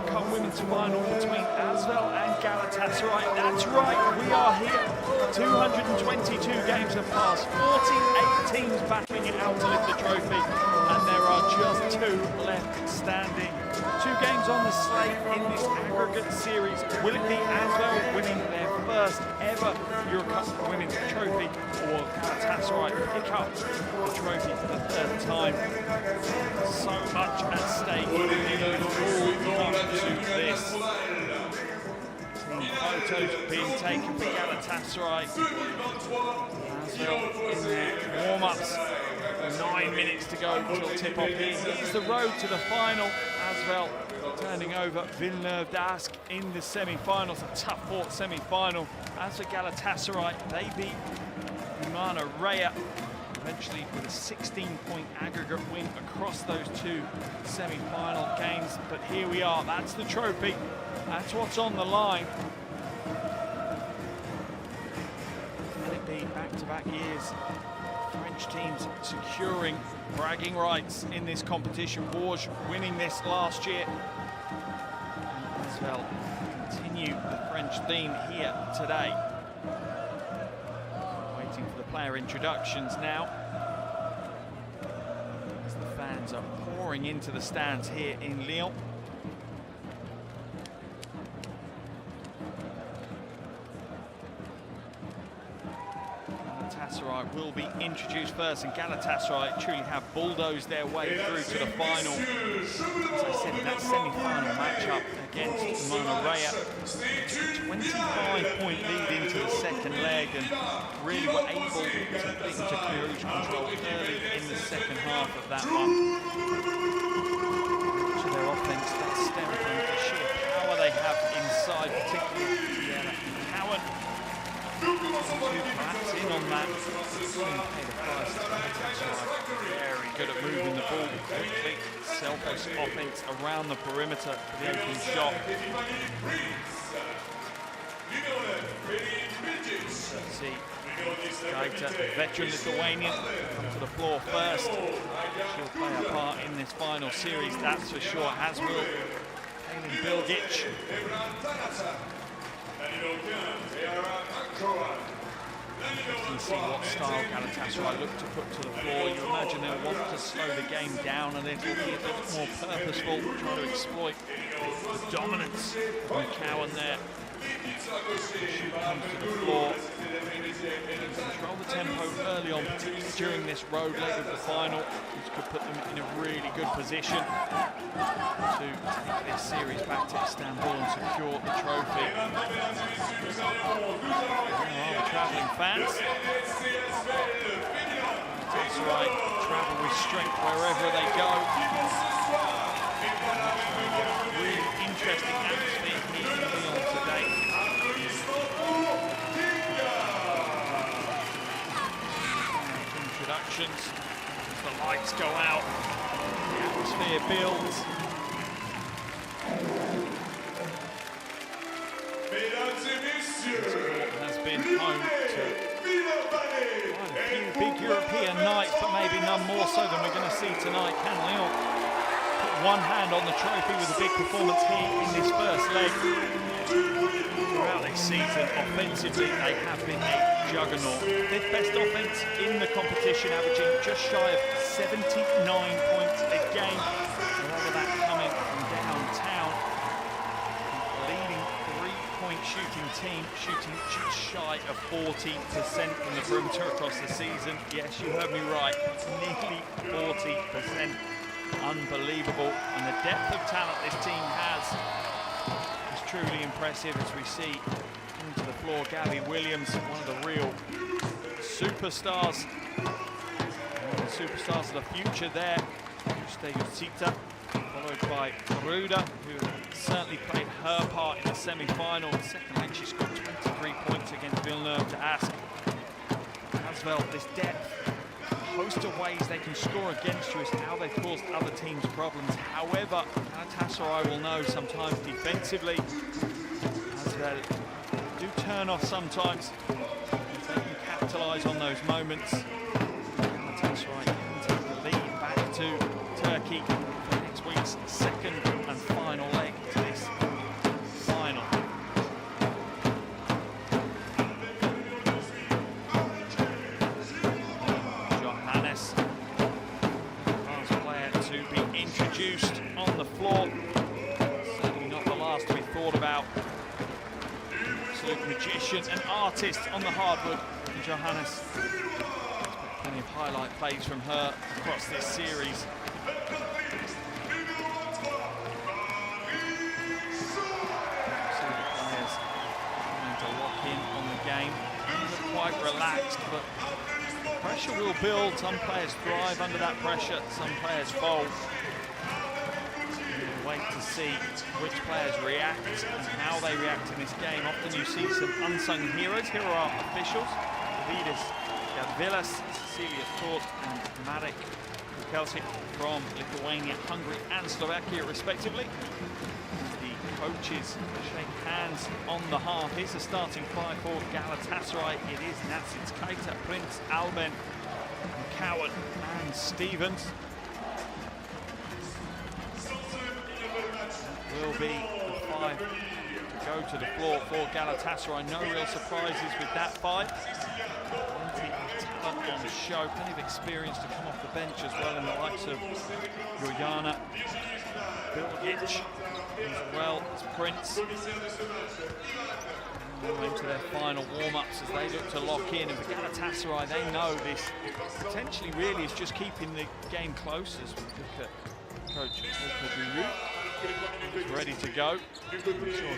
EuroCup Women's Final between ASVEL and Galatasaray. That's right, we are here. 222 games have passed, 48 teams battling it out to lift the trophy, and there are just 2 left standing. 2 games on the slate in this aggregate series. Will it be ASVEL winning their first ever EuroCup Women's Trophy, or will Galatasaray pick up the trophy for the 3rd time? So much at stake before we come to this. Team photos being taken for Galatasaray. ASVEL in their warm-ups. 9 minutes to go till tip-off here. Here's the road to the final. ASVEL turning over Villeneuve d'Ascq in the semi-finals, a tough-fought semi-final. As for Galatasaray, they beat Umana Raya eventually with a 16-point aggregate win across those 2 semi-final games. But here we are, that's the trophy, that's what's on the line. Can it be back-to-back years? French teams securing bragging rights in this competition. Bourges winning this last year. And ASVEL continue the French theme here today. Waiting for the player introductions now, as the fans are pouring into the stands here in Lyon. Galatasaray will be introduced first, and Galatasaray truly have bulldozed their way through to the final. As I said, that semi-final matchup against Umana Raya, 25-point lead into the second leg, and really were able to put into cruise control early in the second half of that one. Much of their offense does stem from the sheer power they have inside, particularly Cowan. Perhaps in on that. Very good at moving the ball quickly. Selfish offense around the perimeter for the open shot. See, Gaita, the veteran Lithuanian, come to the floor first. She'll play a part in this final series, that's for sure, as will Kaylin Bilgic. You can see what style Galatasaray look to put to the floor. You imagine they'll want to slow the game down a little, be a bit more purposeful, try to exploit the dominance from Cowan there. Shoot comes to the floor. Control the tempo early on, particularly during this road leg of the final, which could put them in a really good position to take this series back to Istanbul and secure the trophy. There are the travelling fans. Galatasaray travel with strength wherever they go. Really interesting atmosphere here in Lyon today. Introductions, as the lights go out, the atmosphere builds. Has been home to quite a few big European nights, but maybe none more so than we're going to see tonight. Can Lyon put one hand on the trophy with a big performance here in this first leg? Throughout this season, offensively, they have been a juggernaut. 5th best offense in the competition, averaging just shy of 79 points a game. A lot of that coming from downtown. Leading 3-point shooting team, shooting just shy of 40% from the perimeter across the season. Yes, you heard me right, nearly 40%. Unbelievable. And the depth of talent this team has is truly impressive, as we see coming to the floor Gabby Williams, one of the real superstars. One of the superstars of the future there. Juste followed by Ruda, who certainly played her part in the semi-final. In the second leg, she scored 23 points against Villeneuve d'Ascq. ASVEL, this depth, a host of ways they can score against you is how they've caused other teams problems. However, Galatasaray will know sometimes defensively, ASVEL do turn off sometimes. If they can capitalise on those moments, Galatasaray can take the lead back to Turkey for next week's second and final leg to this to be introduced on the floor. Certainly not the last to be thought about. Absolute magician and artist on the hardwood, Johannes. Plenty of highlight plays from her across this series. Game. Quite relaxed, but pressure will build. Some players thrive under that pressure, some players fold. We'll wait to see which players react and how they react in this game. Often you see some unsung heroes. Here are our officials: Vidis Gavilas, Cecilia Tort, and Marek Kukelsic from Lithuania, Hungary, and Slovakia, respectively. Coaches shake hands on the half. Here's the starting five for Galatasaray. It is Nasitz, Keita, Prince, Alben, Cowan, and Stevens. Will be the five to go to the floor for Galatasaray. No real surprises with that five. Plenty of talent on the show, plenty of experience to come off the bench as well, in the likes of Juliana Bilgic, as well as Prince. Into their final warm-ups as they look to lock in. And for Galatasaray, they know this potentially really is just keeping the game close, as we look at Coach Okaduru. He's ready to go. I'm sure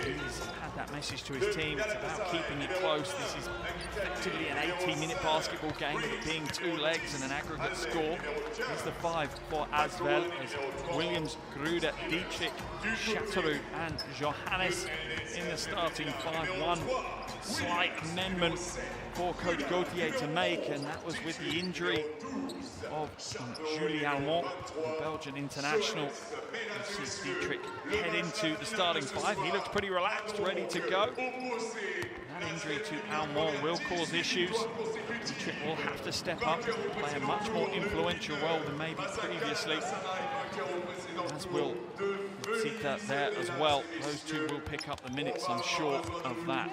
he's had that message to his team. It's about keeping it close. This is effectively an 18-minute basketball game, with it being two legs and an aggregate score. Here's the five for ASVEL, as Williams, Gruder, Dietrich, Chateauroux, and Johannes in the starting five. One slight amendment for Coach Gauthier to make, and that was with the injury of Julie Almont, the Belgian international. You see Dietrich head into the starting five. He looks pretty relaxed, ready to go. That injury to Almont will cause issues. Dietrich will have to step up, play a much more influential role than maybe previously, as will Sita there as well. Those two will pick up the minutes, I'm sure of that.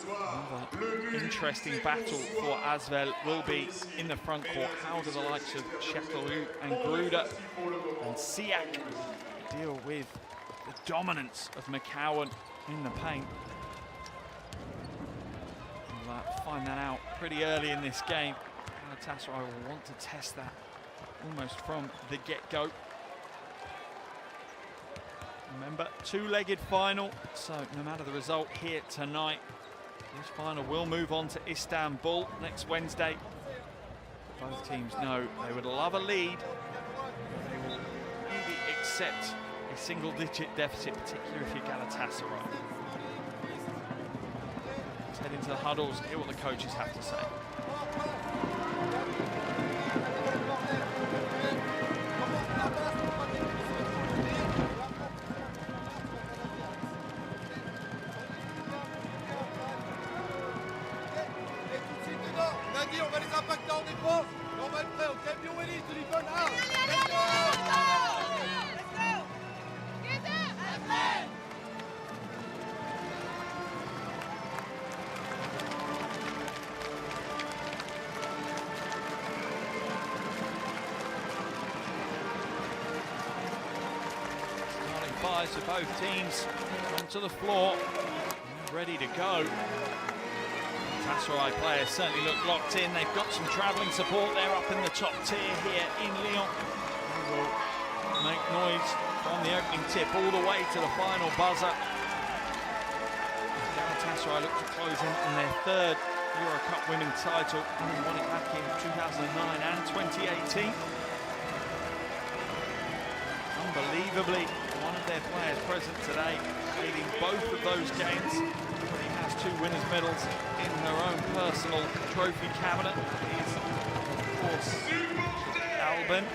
Another interesting battle for ASVEL will be in the front court. How do the likes of Chateauroux and Gruder and Siak deal with the dominance of McCowan in the paint? We'll find that out pretty early in this game. Galatasaray will want to test that almost from the get-go. Remember, two-legged final, so no matter the result here tonight, this final will move on to Istanbul next Wednesday. Both teams know they would love a lead. They will maybe accept a single-digit deficit, particularly if you're Galatasaray. Let's head into the huddles, hear what the coaches have to say. On va les impacter en défense et on va être prêt, ok? Bio Ellie, to defend out! Let's go! Get up! Let's play! Starting fives for both teams onto the floor, ready to go. Galatasaray players certainly look locked in. They've got some travelling support. They're up in the top tier here in Lyon. They will make noise from the opening tip all the way to the final buzzer. Galatasaray look to close in on their third EuroCup winning title, having won it back in 2009 and 2018. Unbelievably, one of their players present today, leading both of those games. He has two winners' medals in her own personal trophy cabinet. He's, of course, Alben.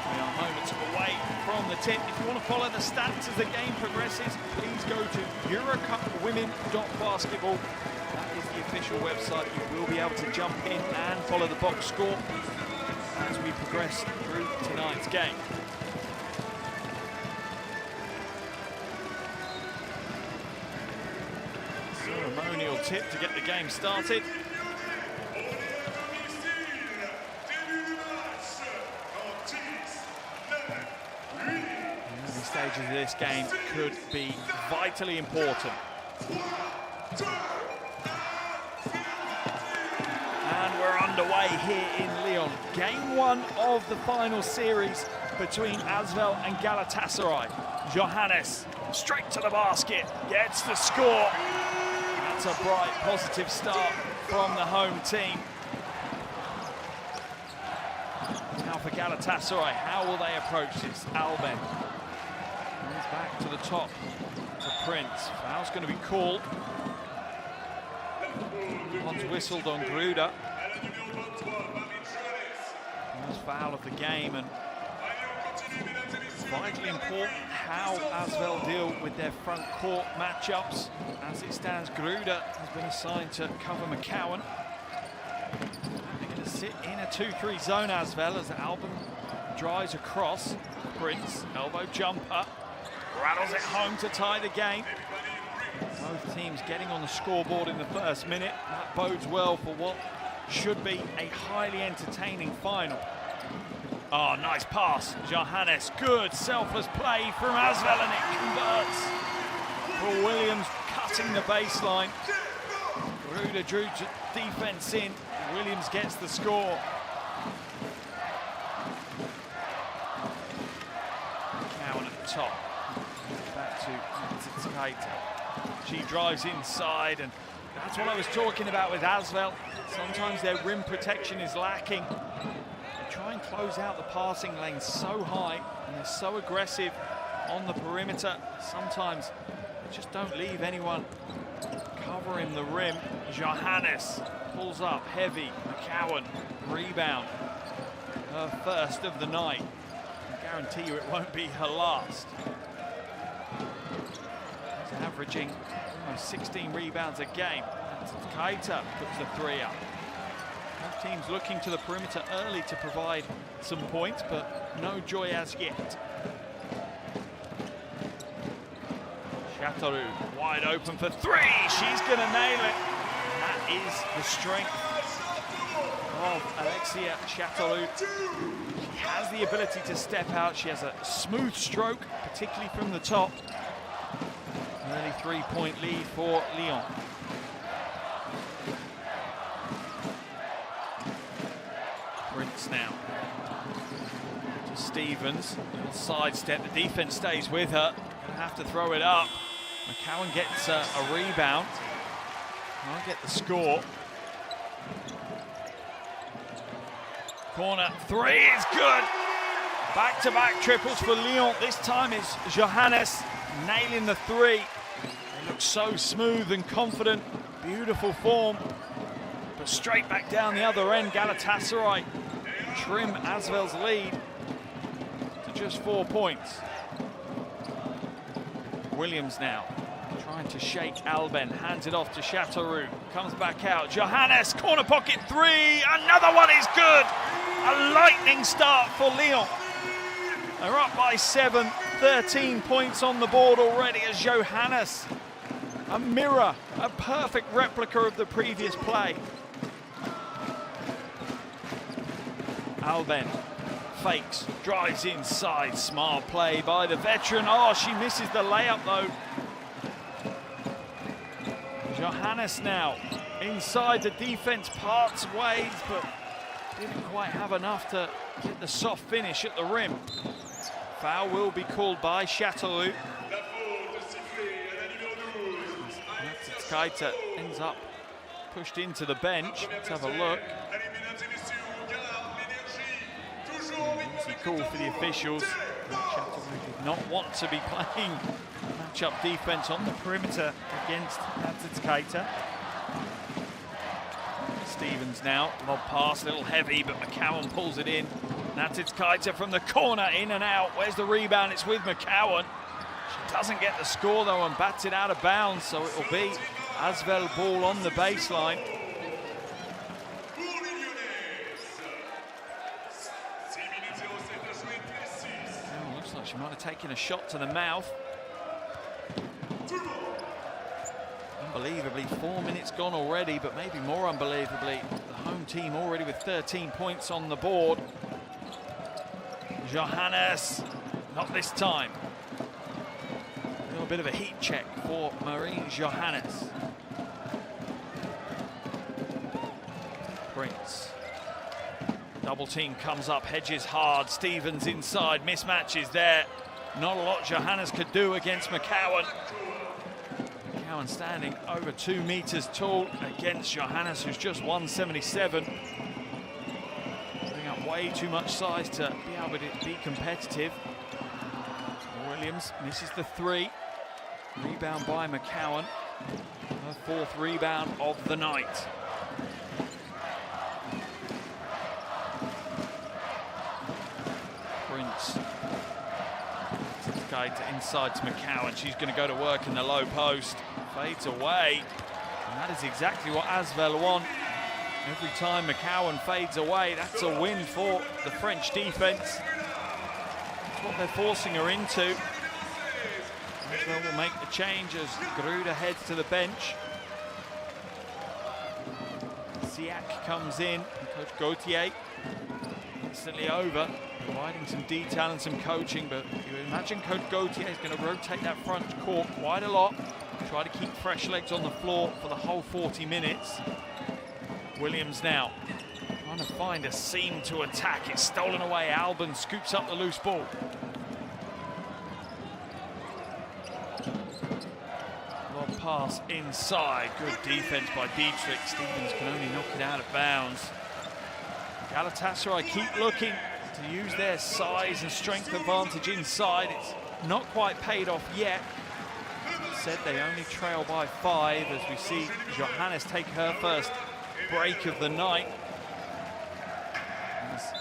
We are moments away from the tip. If you want to follow the stats as the game progresses, please go to EuroCupWomen.basketball. That is the official website. You will be able to jump in and follow the box score as we progress through tonight's game. Ceremonial tip to get the game started. The stages of this game could be vitally important. And we're underway here in Lyon. Game one of the final series between ASVEL and Galatasaray. Johannes straight to the basket, gets the score. That's a bright, positive start from the home team. Now for Galatasaray, how will they approach this? Alben comes back to the top to Prince. Foul's going to be called. One's whistled on Gruda. First foul of the game, and vitally important how ASVEL deal with their front court matchups. As it stands, Gruda has been assigned to cover McCowan. They're going to sit in a 2-3 zone, ASVEL, as Alben drives across. Prince, elbow jumper, rattles it home to tie the game. Both teams getting on the scoreboard in the first minute. That bodes well for what should be a highly entertaining final. Oh, nice pass. Johannes, good selfless play from ASVEL, and it converts. For Williams cutting the baseline. Gruda drew defense in. Williams gets the score. McCowan at the top. Back to Kaita. She drives inside, and that's what I was talking about with ASVEL. Sometimes their rim protection is lacking. They try and close out the passing lane so high, and they're so aggressive on the perimeter. Sometimes they just don't leave anyone covering the rim. Johannes pulls up heavy. McCowan, rebound. Her first of the night. I guarantee you it won't be her last. Averaging almost 16 rebounds a game. Kaita puts the three up. Both teams looking to the perimeter early to provide some points, but no joy as yet. Chateauroux wide open for three. She's going to nail it. That is the strength of Alexia Chateauroux. She has the ability to step out. She has a smooth stroke, particularly from the top. Early three-point lead for Lyon. Prince now to Stevens. Sidestep, the defense stays with her. Gonna have to throw it up. McCowan gets a rebound. Can't get the score. Corner three is good. Back-to-back triples for Lyon. This time it's Johannes nailing the three. They look so smooth and confident. Beautiful form. But straight back down the other end, Galatasaray trim ASVEL's lead to just 4 points. Williams now trying to shake Alben, hands it off to Chateauroux, comes back out. Johannes, corner pocket three, another one is good. A lightning start for Lyon. They're up by 7, 13 points on the board already as Johannes, a mirror, a perfect replica of the previous play. Alben fakes, drives inside, smart play by the veteran. Oh, she misses the layup though. Johannes now inside, the defense parts ways, but didn't quite have enough to get the soft finish at the rim. Foul will be called by Chateauroux. Kaita ends up pushed into the bench. Let's have a look. Easy call for the officials. Chateauroux did not want to be playing match-up defense on the perimeter against Kaita. Stevens now, lob pass, a little heavy, but McCowan pulls it in. Kaita from the corner, in and out. Where's the rebound? It's with McCowan. She doesn't get the score though and bats it out of bounds, so it will be ASVEL ball on the baseline. Oh, looks like she might have taken a shot to the mouth. Unbelievably, 4 minutes gone already, but maybe more unbelievably, the home team already with 13 points on the board. Johannes, not this time. A little bit of a heat check for Marie Johannes. Prince. Double team comes up, hedges hard, Stevens inside, mismatches there. Not a lot Johannes could do against McCowan. McCowan standing over 2 meters tall against Johannes, who's just 177. Giving up way too much size to be able to be competitive. Williams misses the 3. Rebound by McCowan. Her 4th rebound of the night. Prince. Inside to McCowan. She's going to go to work in the low post. Fades away. And that is exactly what ASVEL want. Every time McCowan fades away, that's a win for the French defense. That's what they're forcing her into. ASVEL will make the change as Gruda heads to the bench. Siak comes in. Coach Gauthier instantly over, providing some detail and some coaching, but you imagine Coach Gauthier is going to rotate that front court quite a lot, try to keep fresh legs on the floor for the whole 40 minutes. Williams now trying to find a seam to attack. It's stolen away. Albon scoops up the loose ball. Lob pass inside. Good defense by Dietrich. Stevens can only knock it out of bounds. Galatasaray keep looking to use their size and strength advantage inside. It's not quite paid off yet. Said they only trail by 5 as we see Johannes take her first break of the night. As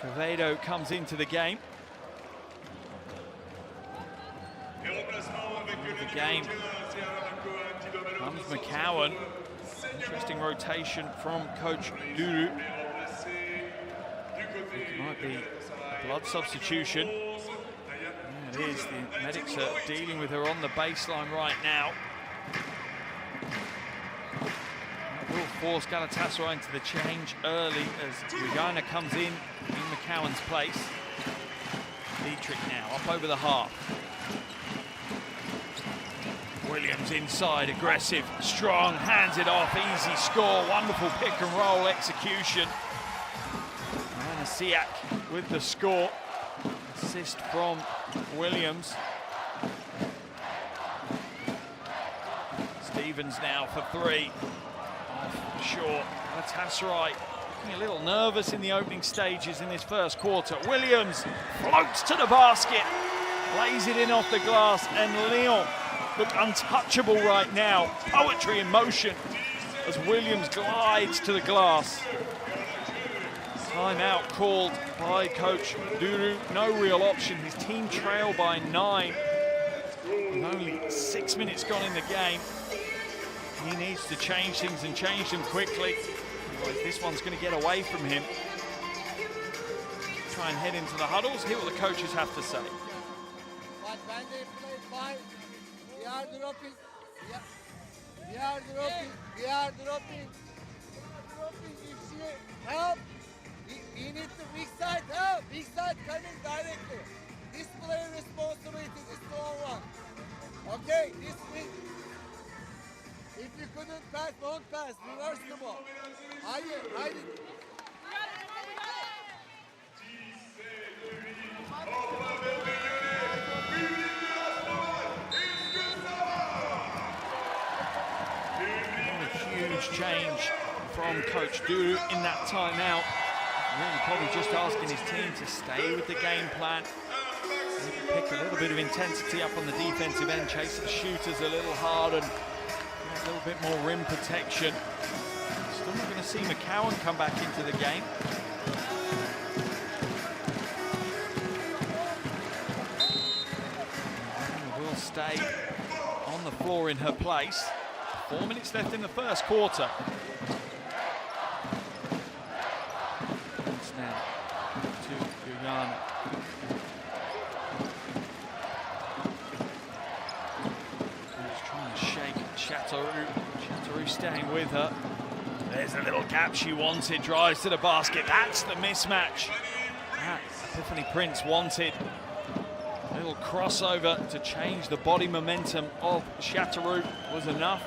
Quevedo comes into the game. The game comes McCowan. Interesting rotation from Coach Duru. It might be a blood substitution. Yeah, it is. The medics are dealing with her on the baseline right now. That will force Galatasaray into the change early as Regina comes in McCowan's place. Dietrich now up over the half. Williams inside, aggressive, strong, hands it off, easy score, wonderful pick and roll execution. And Siak with the score. Assist from Williams. Stevens now for 3. Off short. Galatasaray looking a little nervous in the opening stages in this first quarter. Williams floats to the basket, lays it in off the glass, and Lyon look untouchable right now. Poetry in motion as Williams glides to the glass. Timeout called by Coach Duru. No real option. His team trail by 9. With only 6 minutes gone in the game. He needs to change things and change them quickly. Otherwise this one's going to get away from him. Try and head into the huddles. Hear what the coaches have to say. But when they play 5, we are dropping. We are dropping. We are dropping. If she help, we need the big side help. Big side coming directly. This player responsibility is the one. Okay, this week. If you couldn't pass, don't pass. Reverse the ball. Hide it. Huge change from Coach Duru in that timeout. Really probably just asking his team to stay with the game plan. Maybe pick a little bit of intensity up on the defensive end, chase the shooters a little hard and a little bit more rim protection. Still not going to see McCowan come back into the game. And will stay on the floor in her place. 4 minutes left in the first quarter. It's now to Guyana. He's trying to Chateauroux staying with her. There's the little gap she wanted, drives to the basket. That's the mismatch that Epiphany Prince wanted. A little crossover to change the body momentum of Chateauroux was enough.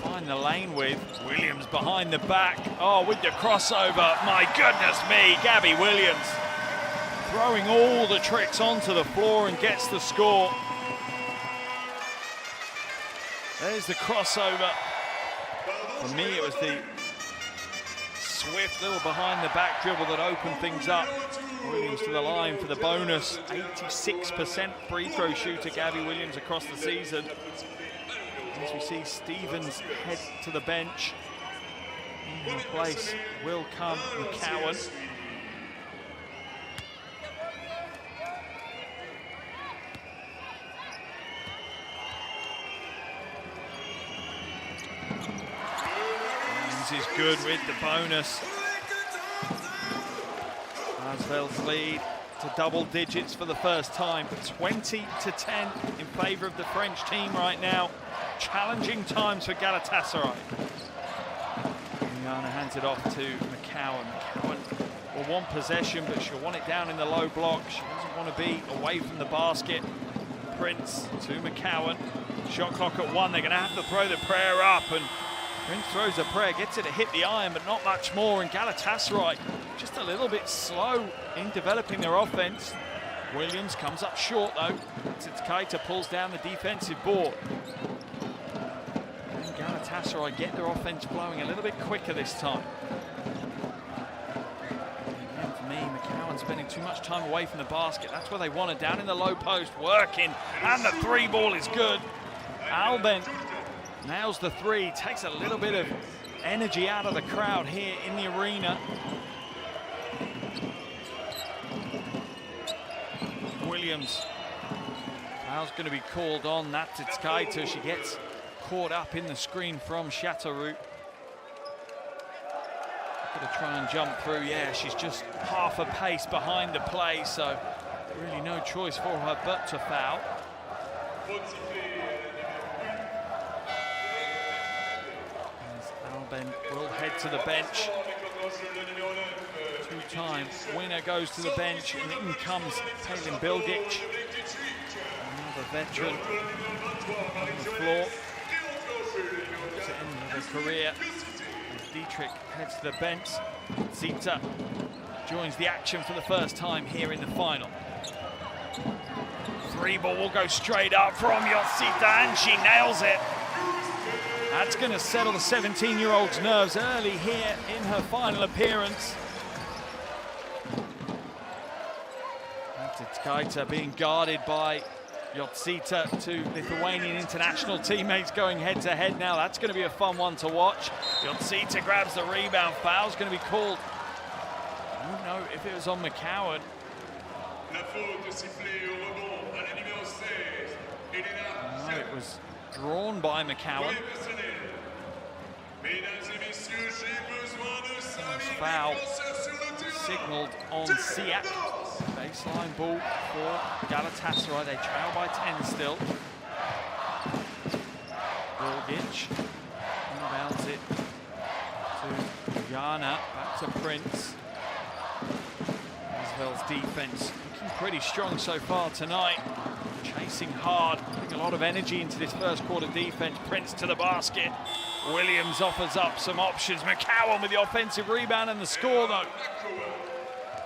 Find the lane with Williams behind the back. Oh, with the crossover, my goodness me, Gabby Williams throwing all the tricks onto the floor and gets the score. There's the crossover. For me, it was the swift little behind the back dribble that opened things up. Williams to the line for the bonus. 86% free throw shooter, Gabby Williams, across the season. As we see Stevens head to the bench. In her place will come McCowan. Is good with the bonus. ASVEL's lead to double digits for the first time. 20-10 in favour of the French team right now. Challenging times for Galatasaray. Yana hands it off to McCowan. McCowan will want possession, but she'll want it down in the low block. She doesn't want to be away from the basket. Prince to McCowan. Shot clock at 1. They're going to have to throw the prayer up, and Prince throws a prayer, gets it to hit the iron, but not much more. And Galatasaray just a little bit slow in developing their offense. Williams comes up short though. Kaita pulls down the defensive board. And Galatasaray get their offense flowing a little bit quicker this time. And for me, McCowan spending too much time away from the basket. That's where they want it, down in the low post, working. And the three ball is good. Alben nails the three, takes a little bit of energy out of the crowd here in the arena. Williams, foul's going to be called on Natitskaita. She gets caught up in the screen from Chateauroux. Going to try and jump through. Yeah, she's just half a pace behind the play, so really no choice for her but to foul. Alben will head to the bench. Two-time winner goes to the bench, and in comes Palin Bilgic, another veteran on the floor to end her career. As Dietrich heads to the bench, Zita joins the action for the first time here in the final. Three ball will go straight up from Yotsita, and she nails it. That's going to settle the 17-year-old's nerves early here in her final appearance. Natitskaita being guarded by Yotsita, two Lithuanian international teammates going head-to-head now. That's going to be a fun one to watch. Yotsita grabs the rebound. Foul's going to be called. I don't know if it was on McCowan. No, it was drawn by McCowan. Foul signalled on Siak. Baseline ball for Galatasaray. They trail by 10 still. Bilgic inbounds it to Yana, back to Prince. ASVEL's defense looking pretty strong so far tonight. Chasing hard, putting a lot of energy into this first quarter defense. Prince to the basket. Williams offers up some options. McCowan with the offensive rebound and the score though.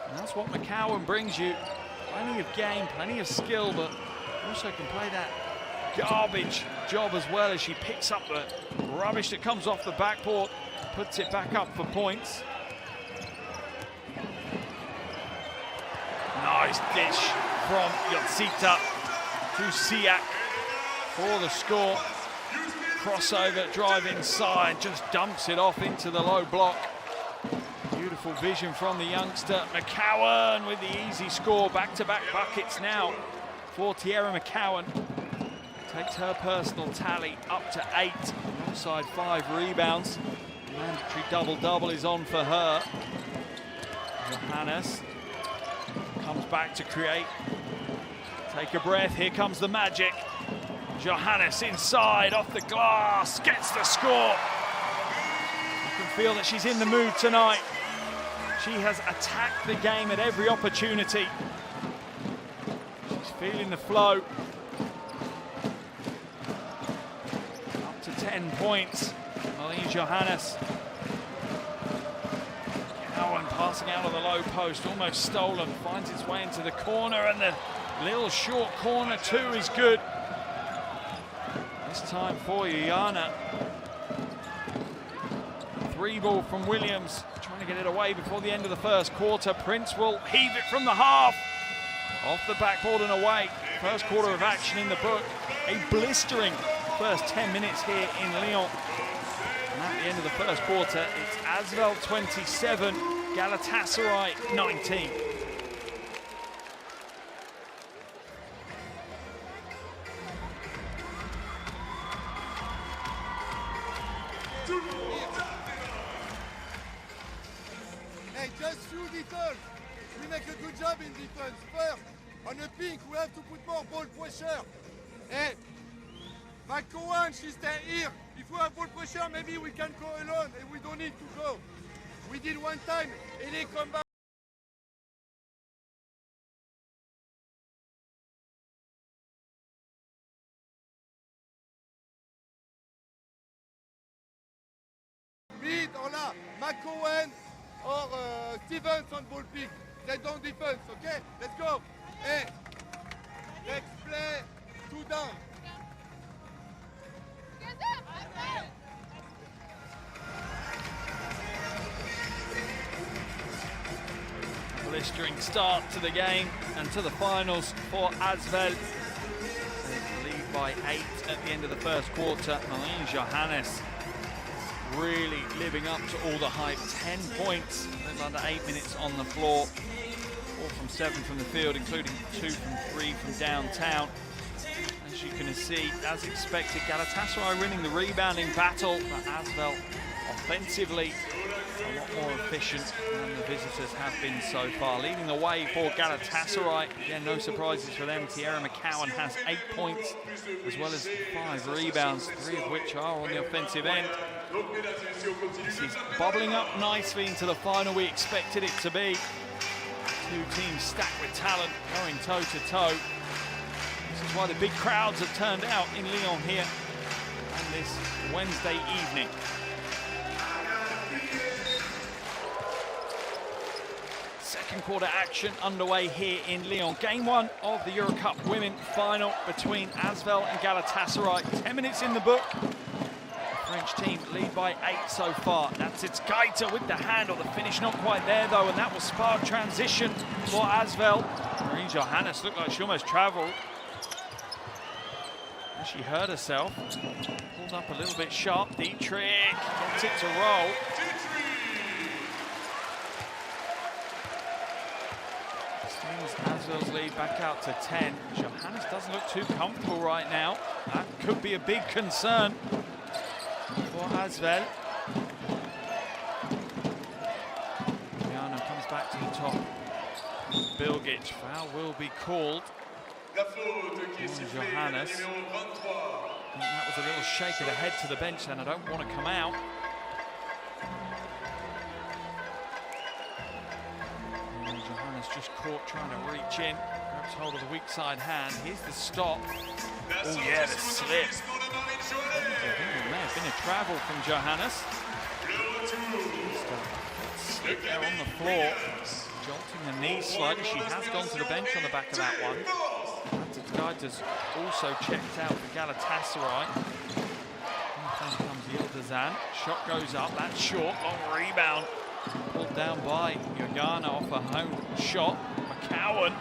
And that's what McCowan brings you. Plenty of game, plenty of skill, but also can play that garbage job as well, as she picks up the rubbish that comes off the backboard, puts it back up for points. Nice dish from Yotsita to Siak for the score. Crossover, drive inside, just dumps it off into the low block. Beautiful vision from the youngster. McCowan with the easy score. Back-to-back buckets now for Tierra McCowan. Takes her personal tally up to 8, alongside 5 rebounds. Mandatory double-double is on for her. Johannes comes back to create. Take a breath, here comes the magic. Johannes inside, off the glass, gets the score. You can feel that she's in the mood tonight. She has attacked the game at every opportunity. She's feeling the flow. Up to 10 points. Marlene Johannes. Cowan passing out of the low post, almost stolen, finds its way into the corner, and the little short corner too is good. This time for Yana. 3 ball from Williams, trying to get it away before the end of the first quarter. Prince will heave it from the half. Off the backboard and away. First quarter of action in the book. A blistering first 10 minutes here in Lyon. And at the end of the first quarter, it's ASVEL 27, Galatasaray 19. Hey, just few details. We make a good job in defense. First, on the pink, we have to put more ball pressure. Hey, McCowan, she stay here. If we have ball pressure, maybe we can go alone and we don't need to go. We did one time, and they come back. Mid or là, McCowan or Stevens on ball pick. They don't defense, okay? Let's go. Hey, let's play 2 down. Blistering start to the game and to the finals for ASVEL. They lead by 8 at the end of the first quarter. Marlene Johannes really living up to all the hype. 10 points with under 8 minutes on the floor. 4 from 7 from the field, including 2 from 3 from downtown. As you can see, as expected, Galatasaray winning the rebounding battle, but ASVEL offensively a lot more efficient than the visitors have been so far. Leading the way for Galatasaray. Again, no surprises for them. Tierra McCowan has 8 points, as well as 5 rebounds, 3 of which are on the offensive end. This is bubbling up nicely into the final we expected it to be. 2 teams stacked with talent, going toe-to-toe. This is why the big crowds have turned out in Lyon here on this Wednesday evening. Second quarter action underway here in Lyon. Game 1 of the EuroCup Women final between ASVEL and Galatasaray. 10 minutes in the book. The French team lead by 8 so far. That's its Gaita with the handle. The finish not quite there though, and that will spark transition for ASVEL. Marlene Johannes looked like she almost travelled. She hurt herself. Pulled up a little bit sharp. Dietrich gets it to roll. ASVEL's lead back out to 10. Johannes doesn't look too comfortable right now. That could be a big concern for ASVEL. Jana comes back to the top. Bilgic, foul will be called. Johannes. I think that was a little shake of the head to the bench then. I don't want to come out. Johannes just caught trying to reach in. Grabs hold of the weak side hand. Here's the stop. Oh yeah, the slip. I think it may have been a travel from Johannes. Slip there on the floor. Jolting the knee slightly. She has gone to the bench on the back of that one. Cagdas also checked out for Galatasaray. And then comes Yıldızhan. Shot goes up. That's short. Long rebound. Pulled down by Yogana off a home shot. McCowan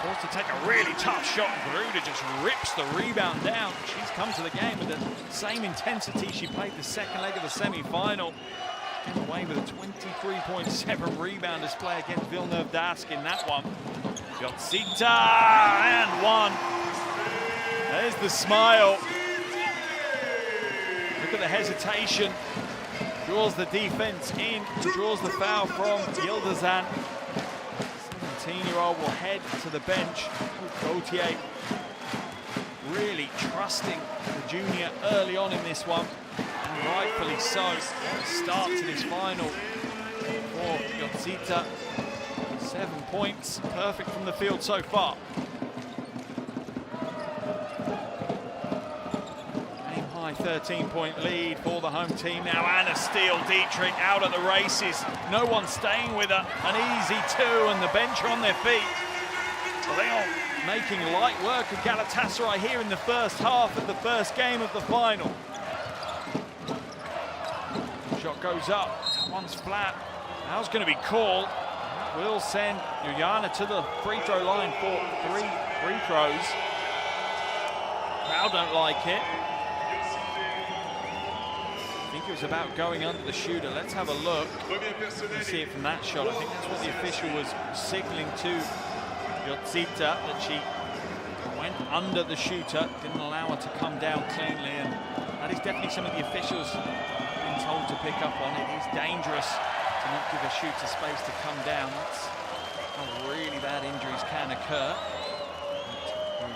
forced to take a really tough shot. Gruder just rips the rebound down. She's come to the game with the same intensity she played the second leg of the semi-final. Came away with a 23.7 rebound display against Villeneuve d'Ascq in that one. Yotsita and 1. There's the smile. Look at the hesitation. Draws the defense in, draws the foul from Yıldızhan. 17-year-old will head to the bench. Gauthier really trusting the junior early on in this one, and rightfully so. Start to this final for Yotzita. 7 points, perfect from the field so far. Aim-high 13-point lead for the home team now. Anna Steele-Dietrich out at the races. No one staying with her. An easy 2, and the bench are on their feet. Well, they are making light work of Galatasaray here in the first half of the first game of the final. Shot goes up. That one's flat. Now's going to be called. Will send Juliana to the free throw line for 3 free throws. Crowd don't like it. I think it was about going under the shooter. Let's have a look and see it from that shot. I think that's what the official was signaling to Yotzita, that she went under the shooter, didn't allow her to come down cleanly, and that is definitely something the officials have been told to pick up on. It is dangerous to not give a shooter space to come down. That's how really bad injuries can occur.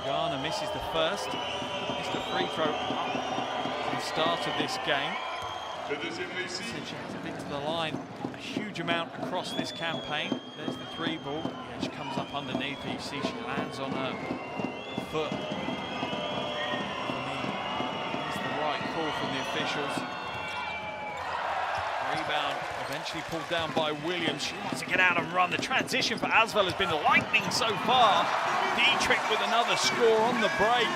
Ghana misses the first, missed a free throw at the start of this game. She has been to the line a huge amount across this campaign. There's the 3 ball. Yeah, she comes up underneath. You see she lands on her foot. It's the right call from the officials. Rebound eventually pulled down by Williams. She wants to get out and run. The transition for ASVEL has been lightning so far. Dietrich with another score on the break.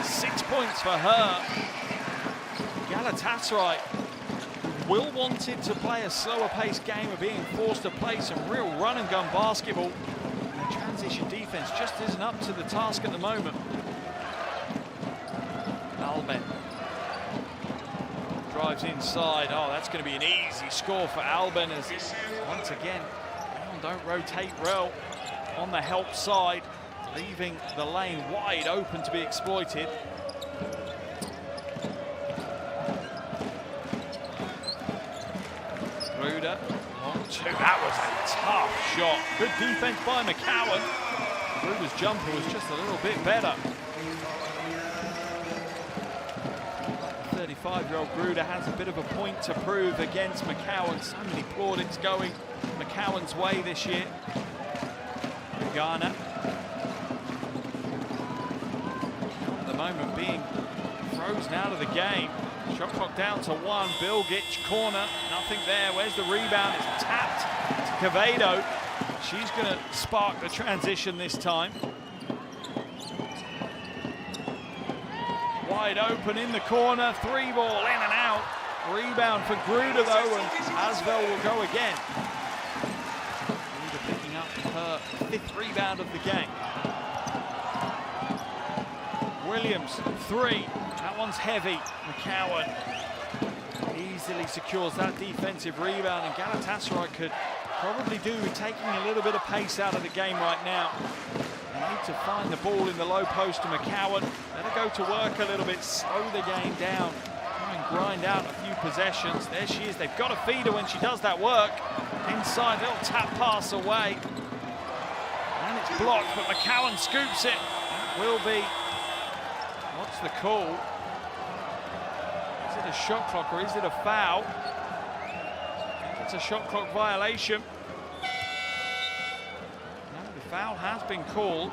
6 points for her. Galatasaray will wanted to play a slower paced game of being forced to play some real run and gun basketball. And the transition defense just isn't up to the task at the moment. Alben drives inside. Oh, that's going to be an easy score for Alben, as once again, don't rotate well on the help side, leaving the lane wide open to be exploited. Ruder, 1-2. That was a tough shot. Good defense by McCowan. Ruder's jumper was just a little bit better. 35-year-old Gruder has a bit of a point to prove against McCowan. So many plaudits going McCowan's way this year. Ghana, at the moment, being frozen out of the game. Shot clock down to 1. Bilgic, corner, nothing there. Where's the rebound? It's tapped to Quevedo. She's going to spark the transition this time. Wide open in the corner, 3 ball in and out. Rebound for Gruder though, and ASVEL will go again. Gruder picking up her 5th rebound of the game. Williams, 3. That one's heavy. McCowan easily secures that defensive rebound, and Galatasaray could probably do with taking a little bit of pace out of the game right now. They need to find the ball in the low post to McCowan. Let her go to work a little bit, slow the game down, try and grind out a few possessions. There she is. They've got to feed her when she does that work. Inside, little tap pass away. And it's blocked, but McCowan scoops it. That will be, what's the call? Is it a shot clock or is it a foul? I think it's a shot clock violation. Foul has been called.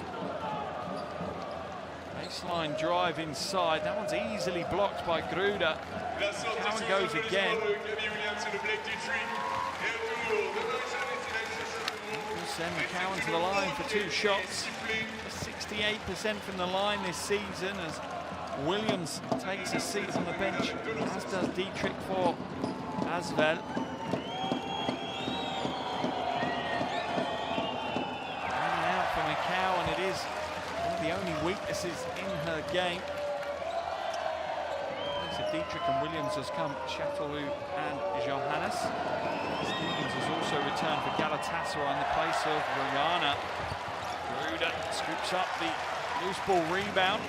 Baseline drive inside. That one's easily blocked by Gruder. Cowan goes again. We'll send McCowan to the line for 2 shots. 68% from the line this season, as Williams takes a seat on the bench, as does Dietrich for ASVEL. McCowan, it is one of the only weaknesses in her game. So Dietrich and Williams has come, Chateauroux and Johannes. Stevens has also returned for Galatasaray in the place of Rihanna. Gruder scoops up the loose ball rebound.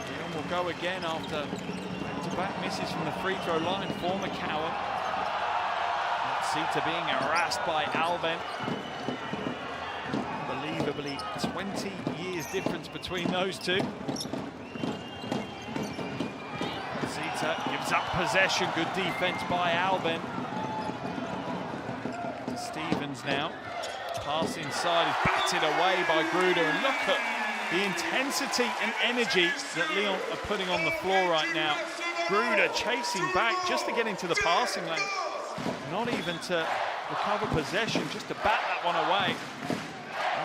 Leon will go again after back-to-back misses from the free throw line for McCowan. Sita being harassed by Alben. Unbelievably, 20 years difference between those two. Sita gives up possession. Good defense by Albin. Stevens now. Pass inside is batted away by Gruder. And look at the intensity and energy that Lyon are putting on the floor right now. Gruder chasing back just to get into the passing lane. Not even to recover possession, just to bat that one away.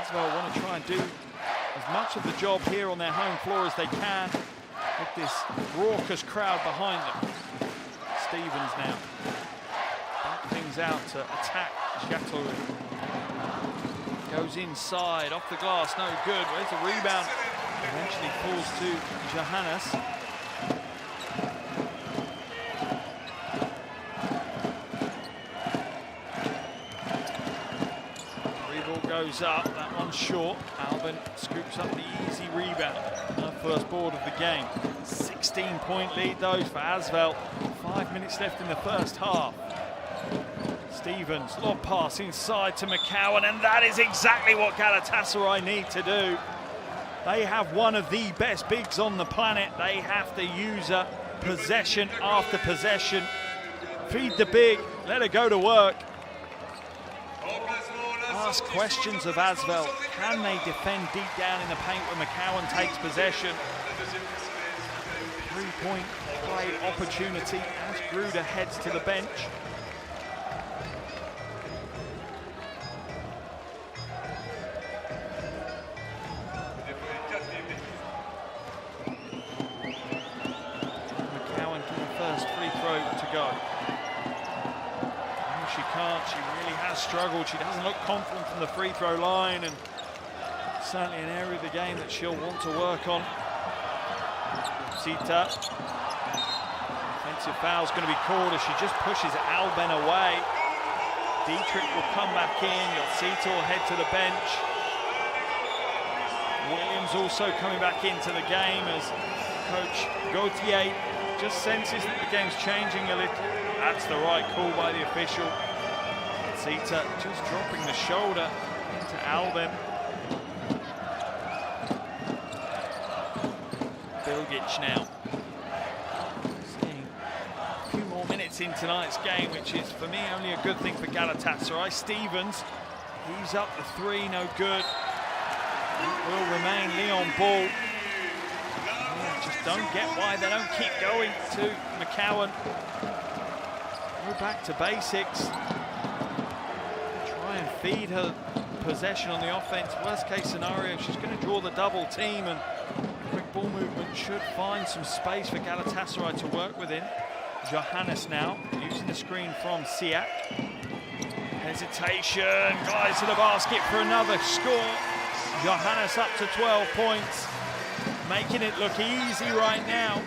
ASVEL want to try and do as much of the job here on their home floor as they can with this raucous crowd behind them. Stevens now. Back things out to attack Chateau. Goes inside, off the glass, no good. Where's the rebound? Eventually falls to Johannes. Goes up, that one's short. Albin scoops up the easy rebound. Her first board of the game. 16-point lead though for ASVEL. 5 minutes left in the first half. Stevens, lob pass inside to McCowan, and that is exactly what Galatasaray need to do. They have one of the best bigs on the planet. They have to use her possession after possession. Feed the big, let her go to work. Ask questions of ASVEL. Can they defend deep down in the paint when McCowan takes possession? 3-point play opportunity as Gruder heads to the bench. McCowan to the first free throw to go. She can't, she really has struggled. She doesn't look confident from the free throw line, and certainly an area of the game that she'll want to work on. Sita. Offensive foul's going to be called as she just pushes Albin away. Dietrich will come back in. Sita will head to the bench. Williams also coming back into the game as Coach Gauthier just senses that the game's changing a little. That's the right call by the official. Sita just dropping the shoulder into Albin. Bilgic now. Seeing a few more minutes in tonight's game, which is, for me, only a good thing for Galatasaray. Stevens, he's up the three, no good. It will remain Lyon ball. Just don't get why they don't keep going to McCowan. Go back to basics. Try and feed her possession on the offense. Worst case scenario, she's going to draw the double team, and quick ball movement should find some space for Galatasaray to work within. Johannes now, using the screen from Siak. Hesitation, guys to the basket for another score. Johannes up to 12 points, making it look easy right now.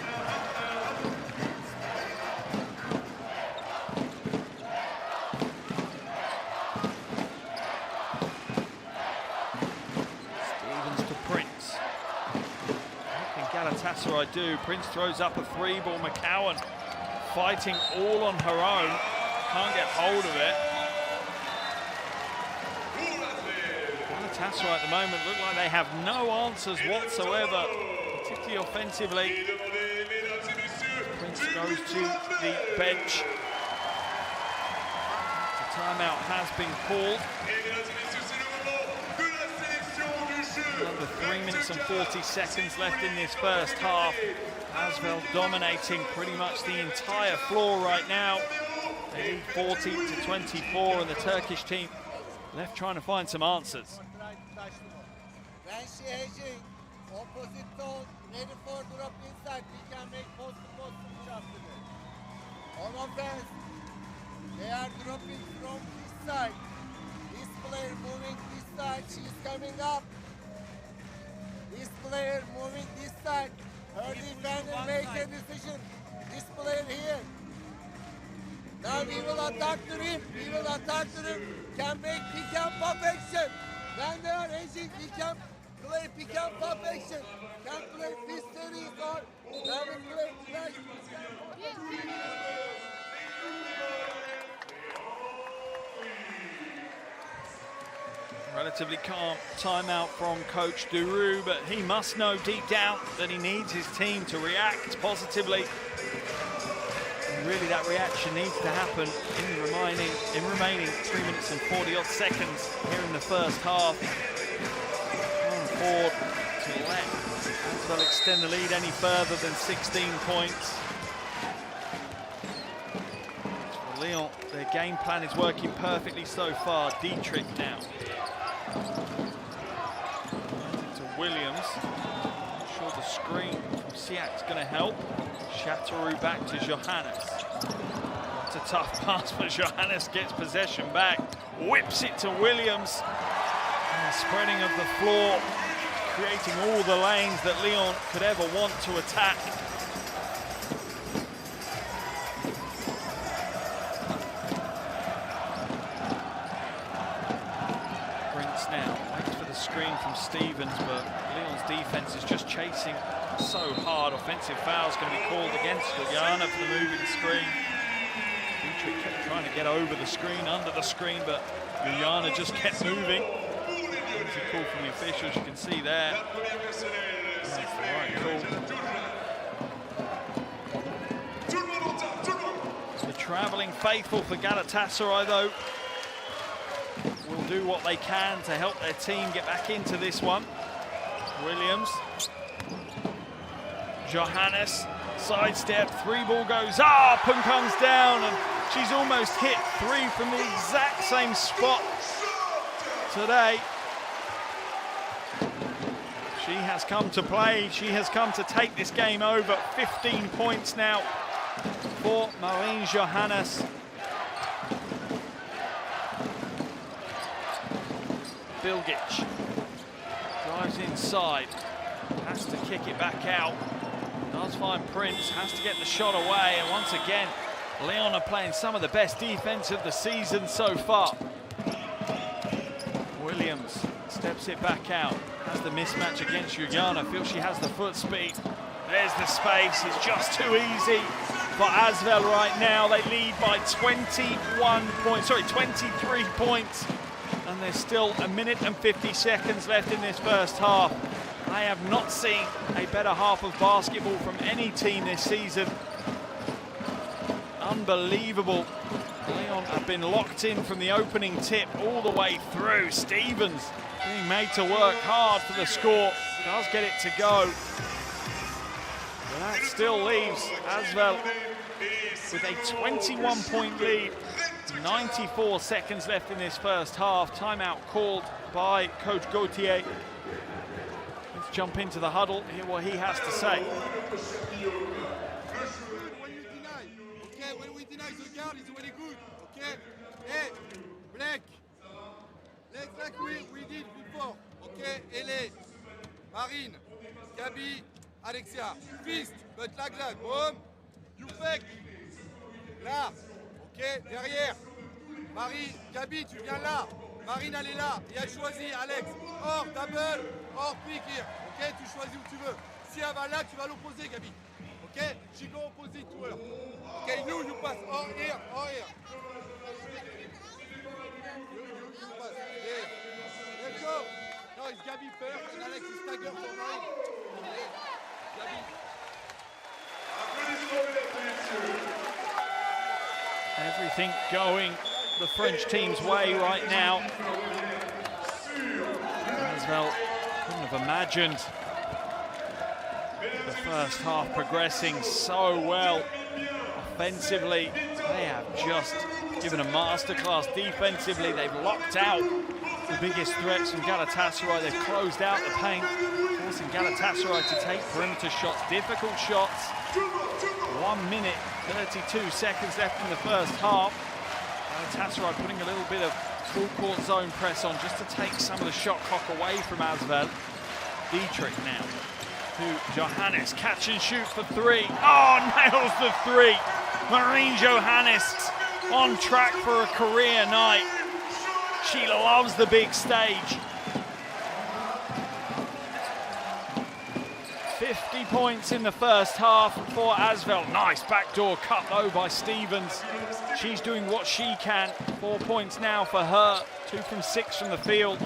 Galatasaray do. Prince throws up a three ball. McCowan fighting all on her own. Can't get hold of it. Galatasaray at the moment look like they have no answers whatsoever, particularly offensively. Prince goes to the bench. The timeout has been called. Another 3 minutes and 40 seconds left in this first half. ASVEL dominating pretty much the entire floor right now. They lead 40 to 24, and the Turkish team left trying to find some answers. When she hedging, opposite zone, ready for drop inside, we can make post-to-post shot today. On offense, they are dropping from this side. This player moving this side, she's coming up. This player moving this side. Her defender make a decision. This player here. Now we will attack the rim. We will attack the rim. Can make pick and pop action. When they are hedging, we can play pick and pop action. Can play mysteries or never play flash. Relatively calm timeout from Coach Duru, but he must know deep down that he needs his team to react positively. And really, that reaction needs to happen in the remaining 3 minutes and 40-odd seconds here in the first half. Can't afford to let ASVEL extend the lead any further than 16 points. For Lyon, their game plan is working perfectly so far. Dietrich now. To Williams. I'm sure the screen from Siak's going to help. Chateauroux back to Johannes. It's a tough pass, but Johannes gets possession back. Whips it to Williams. And the spreading of the floor, creating all the lanes that Lyon could ever want to attack. Prince now waits for the screen from Stevens, but Lyon's defense is just chasing so hard. Offensive foul's going to be called against Juliana for the moving screen. Dietrich kept trying to get over the screen, under the screen, but Juliana just kept moving. There's a call from the officials, you can see there. That's the right call. The travelling faithful for Galatasaray, though, will do what they can to help their team get back into this one. Williams. Johannes, sidestep, 3 ball goes up and comes down, and she's almost hit 3 from the exact same spot today. She has come to play, she has come to take this game over. 15 points now for Marine Johannes. Bilgic drives inside, has to kick it back out. Does find Prince, has to get the shot away, and once again, Lyon are playing some of the best defense of the season so far. Williams steps it back out, has the mismatch against Juliana, feels she has the foot speed. There's the space, it's just too easy for ASVEL right now. They lead by 23 points, and there's still 1 minute and 50 seconds left in this first half. I have not seen a better half of basketball from any team this season. Unbelievable. Lyon have been locked in from the opening tip all the way through. Stevens being made to work hard for the score. Does get it to go. But that still leaves ASVEL with a 21-point lead. 94 seconds left in this first half. Timeout called by Coach Gauthier. Let's jump into the huddle, hear what he has to say. When we deny the guard, it's really good. Okay? Hey, Black. Like we did before. Okay? LA, Marine, Gabi, Alexia. Fist, but like that. Boom. You fake. Là. Ok, derrière. Marie, Gabi, tu viens là. Marine, elle est là. Et elle choisit, Alex. Or, double, or, pick here. Ok, tu choisis où tu veux. Si elle va là, tu vas l'opposer, Gabi. Ok, she go opposite to her. Ok, you pass. Or here, or here. You pass. Yeah. Let's go. No, it's Gabi first, and Alex is stagger for Marine. Yeah. Gabi. Everything going the French team's way right now. ASVEL couldn't have imagined the first half progressing so well. Offensively, they have just given a masterclass. Defensively, they've locked out the biggest threats from Galatasaray. They've closed out the paint, forcing Galatasaray to take perimeter shots, difficult shots. 1 minute, 32 seconds left in the first half. Galatasaray putting a little bit of full court zone press on just to take some of the shot clock away from ASVEL. Dietrich now to Johannes, catch and shoot for 3. Oh, nails the 3. Marine Johannes on track for a career night. She loves the big stage. 50 points in the first half for ASVEL. Nice backdoor cut though by Stevens. She's doing what she can. 4 points now for her. 2 from 6 from the field.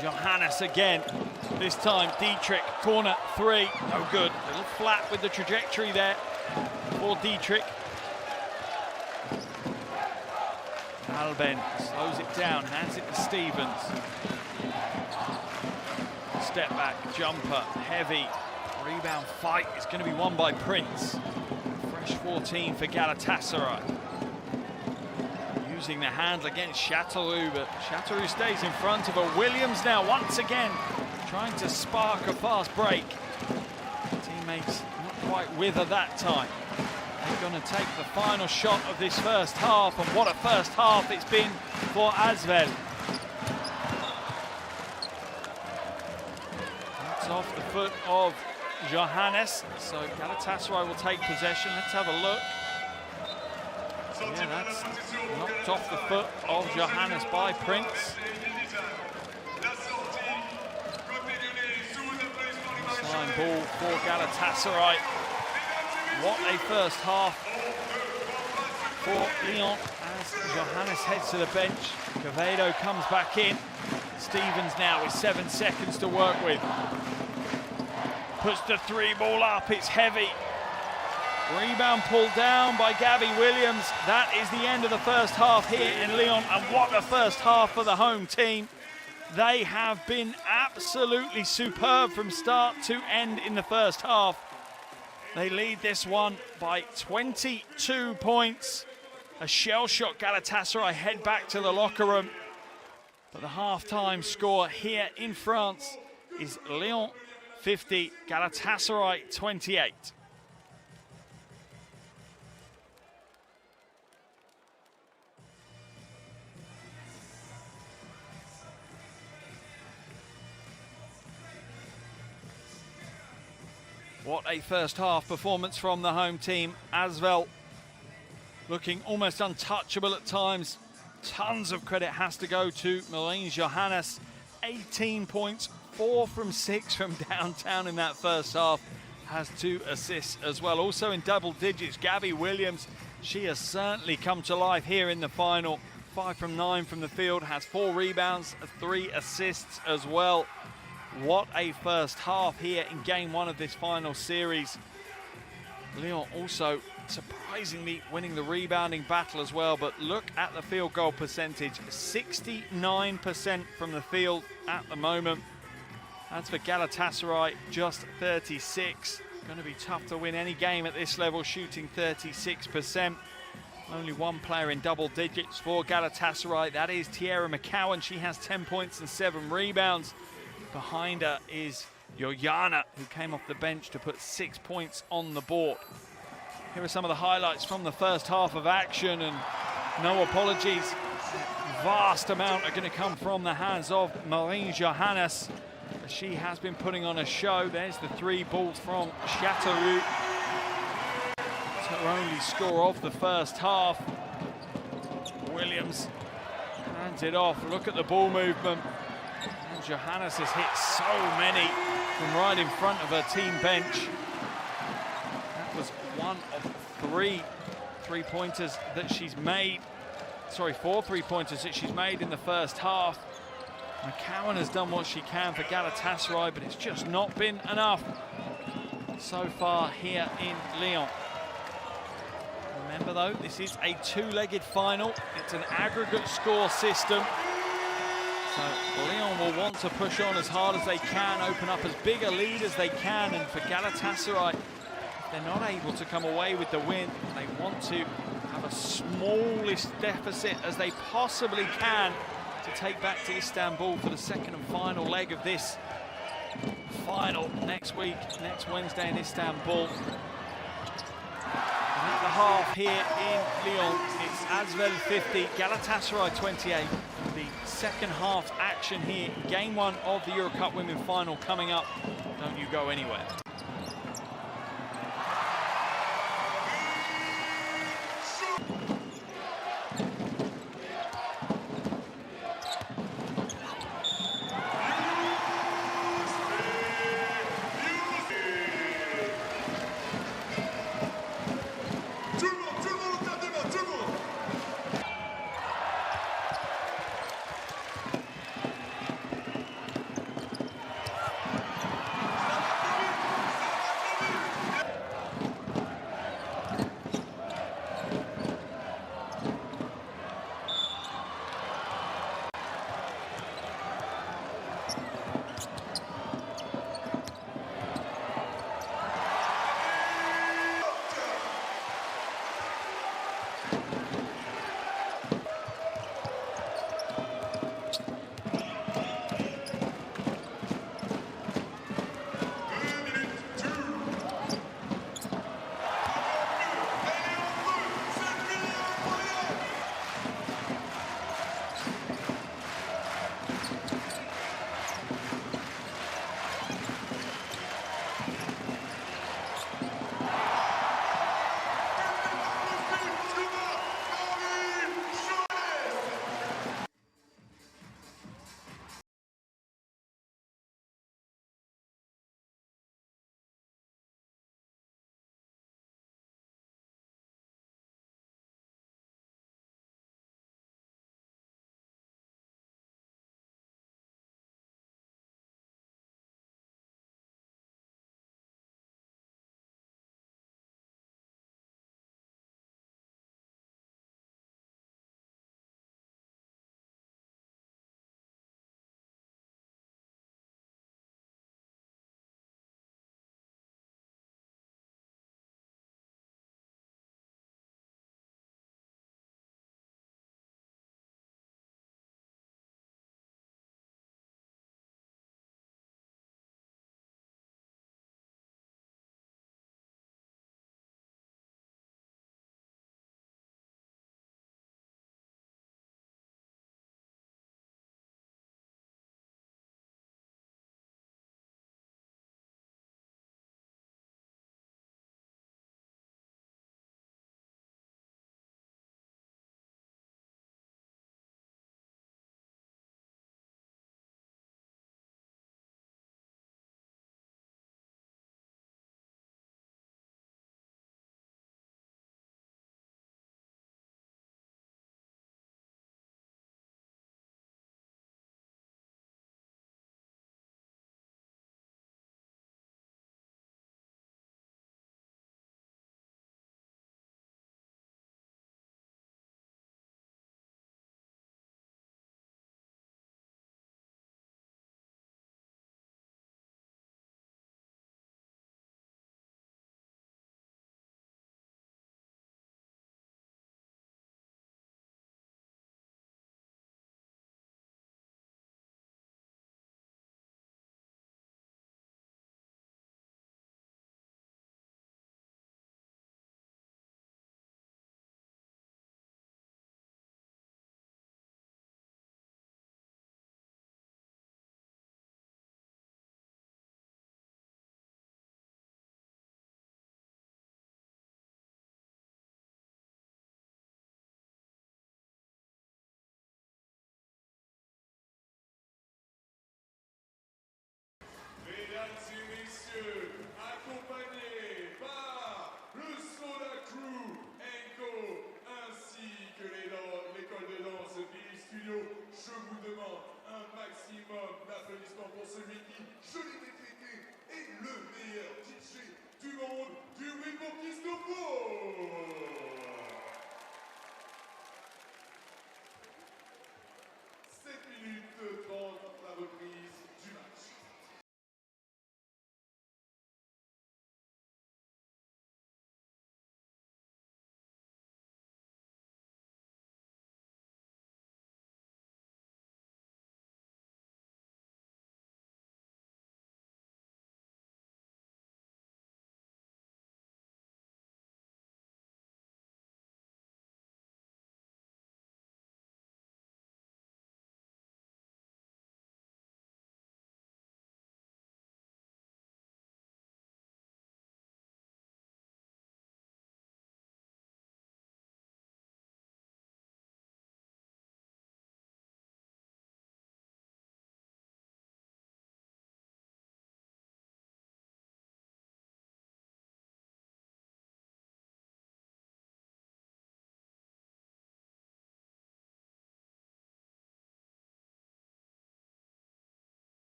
Johannes again. This time, Dietrich, corner 3, no good. A little flat with the trajectory there for Dietrich. Alben slows it down, hands it to Stevens. Step back, jumper, heavy. Rebound fight is going to be won by Prince. Fresh 14 for Galatasaray. Using the handle against Chateauroux, but Chateauroux stays in front of her. Williams now, once again, trying to spark a fast break. Teammates not quite with her that time. They're going to take the final shot of this first half, and what a first half it's been for ASVEL. That's off the foot of Johannes, so Galatasaray will take possession. Let's have a look. Yeah, that's knocked off the foot of Johannes by Prince. Baseline ball for Galatasaray. What a first half for Lyon as Johannes heads to the bench. Quevedo comes back in. Stevens now with 7 seconds to work with. Puts the 3 ball up, it's heavy. Rebound pulled down by Gabby Williams. That is the end of the first half here in Lyon, and what a first half for the home team. They have been absolutely superb from start to end in the first half. They lead this one by 22 points. A shell-shock Galatasaray head back to the locker room. But the half-time score here in France is Lyon 50, Galatasaray 28. What a first half performance from the home team. ASVEL looking almost untouchable at times. Tons of credit has to go to Marlene Johannes. 18 points, 4 from 6 from downtown in that first half. Has 2 assists as well. Also in double digits, Gabby Williams. She has certainly come to life here in the final. 5 from 9 from the field, has 4 rebounds, 3 assists as well. What a first half here in game 1 of this final series. Lyon also surprisingly winning the rebounding battle as well, but look at the field goal percentage, 69% from the field at the moment. As for Galatasaray, just 36. Going to be tough to win any game at this level, shooting 36%. Only 1 player in double digits for Galatasaray, that is Tierra McCowan. She has 10 points and 7 rebounds. Behind her is Yoyana, who came off the bench to put 6 points on the board. Here are some of the highlights from the first half of action, and no apologies. Vast amount are going to come from the hands of Marlene Johannes. She has been putting on a show. There's the 3 balls from Chateauroux. It's her only score of the first half. Williams hands it off. Look at the ball movement. Johannes has hit so many from right in front of her team bench. That was 1 of 3 3-pointers that she's made. Sorry, 4 3-pointers that she's made in the first half. McCowan has done what she can for Galatasaray, but it's just not been enough so far here in Lyon. Remember though, this is a 2-legged final. It's an aggregate score system. So Lyon will want to push on as hard as they can, open up as big a lead as they can, and for Galatasaray, if they're not able to come away with the win, they want to have a smallest deficit as they possibly can to take back to Istanbul for the second and final leg of this final next week, next Wednesday in Istanbul. And at the half here in Lyon, it's ASVEL 50, Galatasaray 28. The second half action here, game 1 of the EuroCup Women Final coming up. Don't you go anywhere.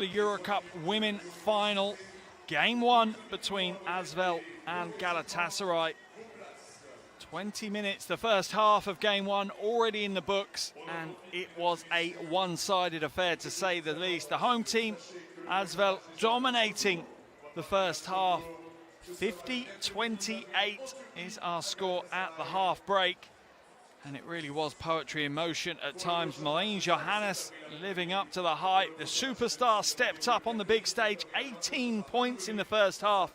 The EuroCup Women Final, Game 1 between ASVEL and Galatasaray. 20 minutes, the first half of Game 1 already in the books, and it was a one-sided affair to say the least. The home team, ASVEL, dominating the first half. 50-28 is our score at the half break. And it really was poetry in motion at times. Malene Johannes living up to the hype. The superstar stepped up on the big stage. 18 points in the first half.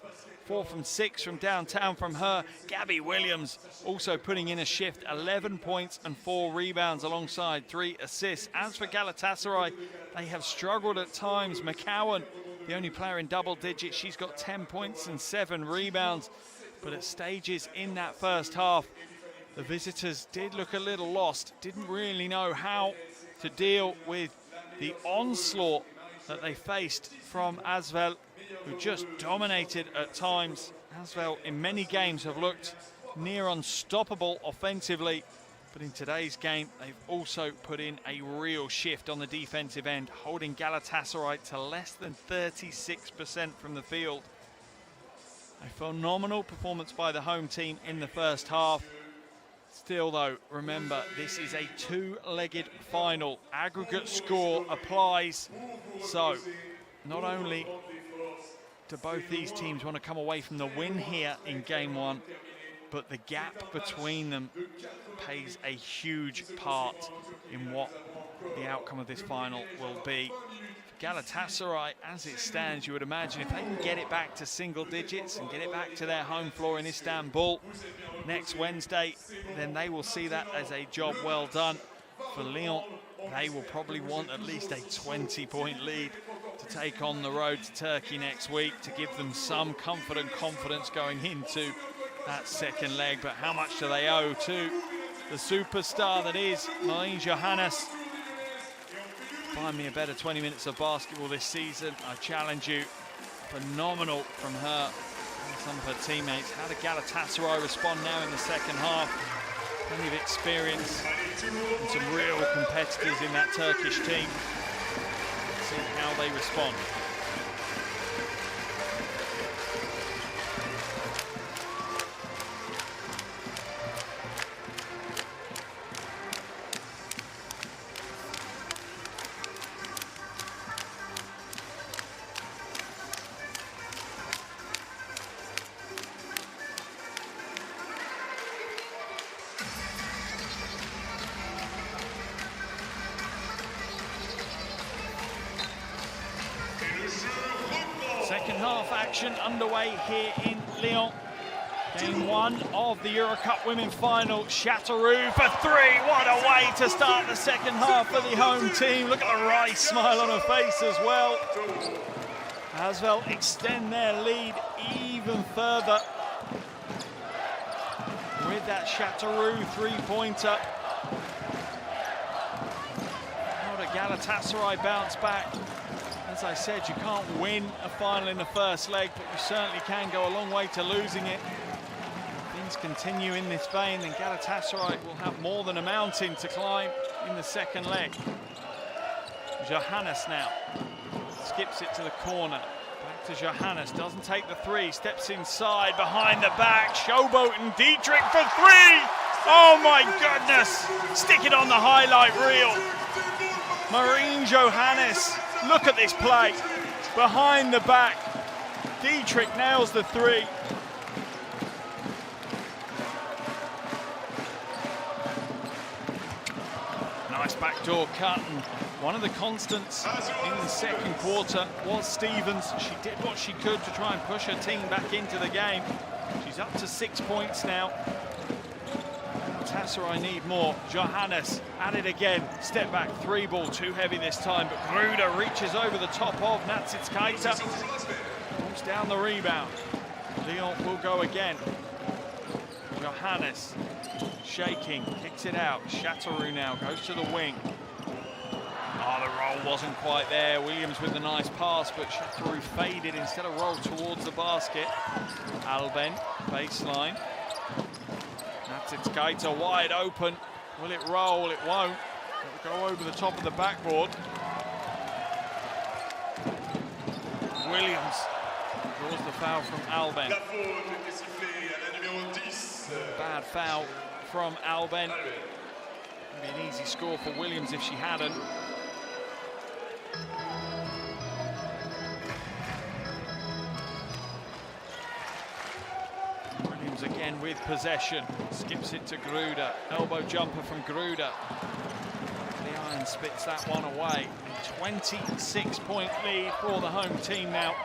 4 from 6 from downtown from her. Gabby Williams also putting in a shift. 11 points and 4 rebounds alongside 3 assists. As for Galatasaray, they have struggled at times. McCowan, the only player in double digits. She's got 10 points and 7 rebounds. But at stages in that first half, the visitors did look a little lost, didn't really know how to deal with the onslaught that they faced from ASVEL, who just dominated at times. ASVEL in many games have looked near unstoppable offensively, but in today's game, they've also put in a real shift on the defensive end, holding Galatasaray to less than 36% from the field. A phenomenal performance by the home team in the first half. Still though, remember, this is a two-legged final. Aggregate score applies. So, not only do both these teams want to come away from the win here in Game 1, but the gap between them plays a huge part in what the outcome of this final will be. Galatasaray, as it stands, you would imagine if they can get it back to single digits and get it back to their home floor in Istanbul next Wednesday, then they will see that as a job well done. For Lyon, they will probably want at least a 20-point lead to take on the road to Turkey next week to give them some comfort and confidence going into that second leg. But how much do they owe to the superstar that is Malene Johannes? Find me a better 20 minutes of basketball this season. I challenge you. Phenomenal from her and some of her teammates. How did Galatasaray respond now in the second half? Plenty of experience and some real competitors in that Turkish team. Let's see how they respond. Second half action underway here in Lyon. Game 1 of the EuroCup Women Final. Chateauroux for 3. What a way to start the second half for the home team. Look at the wry smile on her face as well. ASVEL extend their lead even further with that Chateauroux three-pointer. How did Galatasaray bounce back? As I said, you can't win a final in the first leg, but you certainly can go a long way to losing it. If things continue in this vein, then Galatasaray will have more than a mountain to climb in the second leg. Johannes now skips it to the corner. Back to Johannes, doesn't take the 3, steps inside, behind the back, showboating Dietrich for 3! Oh my goodness! Stick it on the highlight reel. Malene Johannes. Look at this play, behind the back. Dietrich nails the 3. Nice backdoor cut, and one of the constants in the second quarter was Stevens. She did what she could to try and push her team back into the game. She's up to 6 points now. Galatasaray need more. Johannes at it again. Step back 3 ball, too heavy this time, but Gruder reaches over the top of Natsitskaita. Pulls down the rebound. Lyon will go again. Johannes shaking, kicks it out. Chateauroux now goes to the wing. Oh, the roll wasn't quite there. Williams with the nice pass, but Chateauroux faded instead of rolled towards the basket. Alben, baseline. Natsitskaita wide open. Will it roll? It won't. It'll go over the top of the backboard. Williams draws the foul from Alben. Bad foul from Alben. Would be an easy score for Williams if she hadn't. Williams again with possession. Skips it to Gruder. Elbow jumper from Gruder. The Iron spits that one away. 26-point lead for the home team now.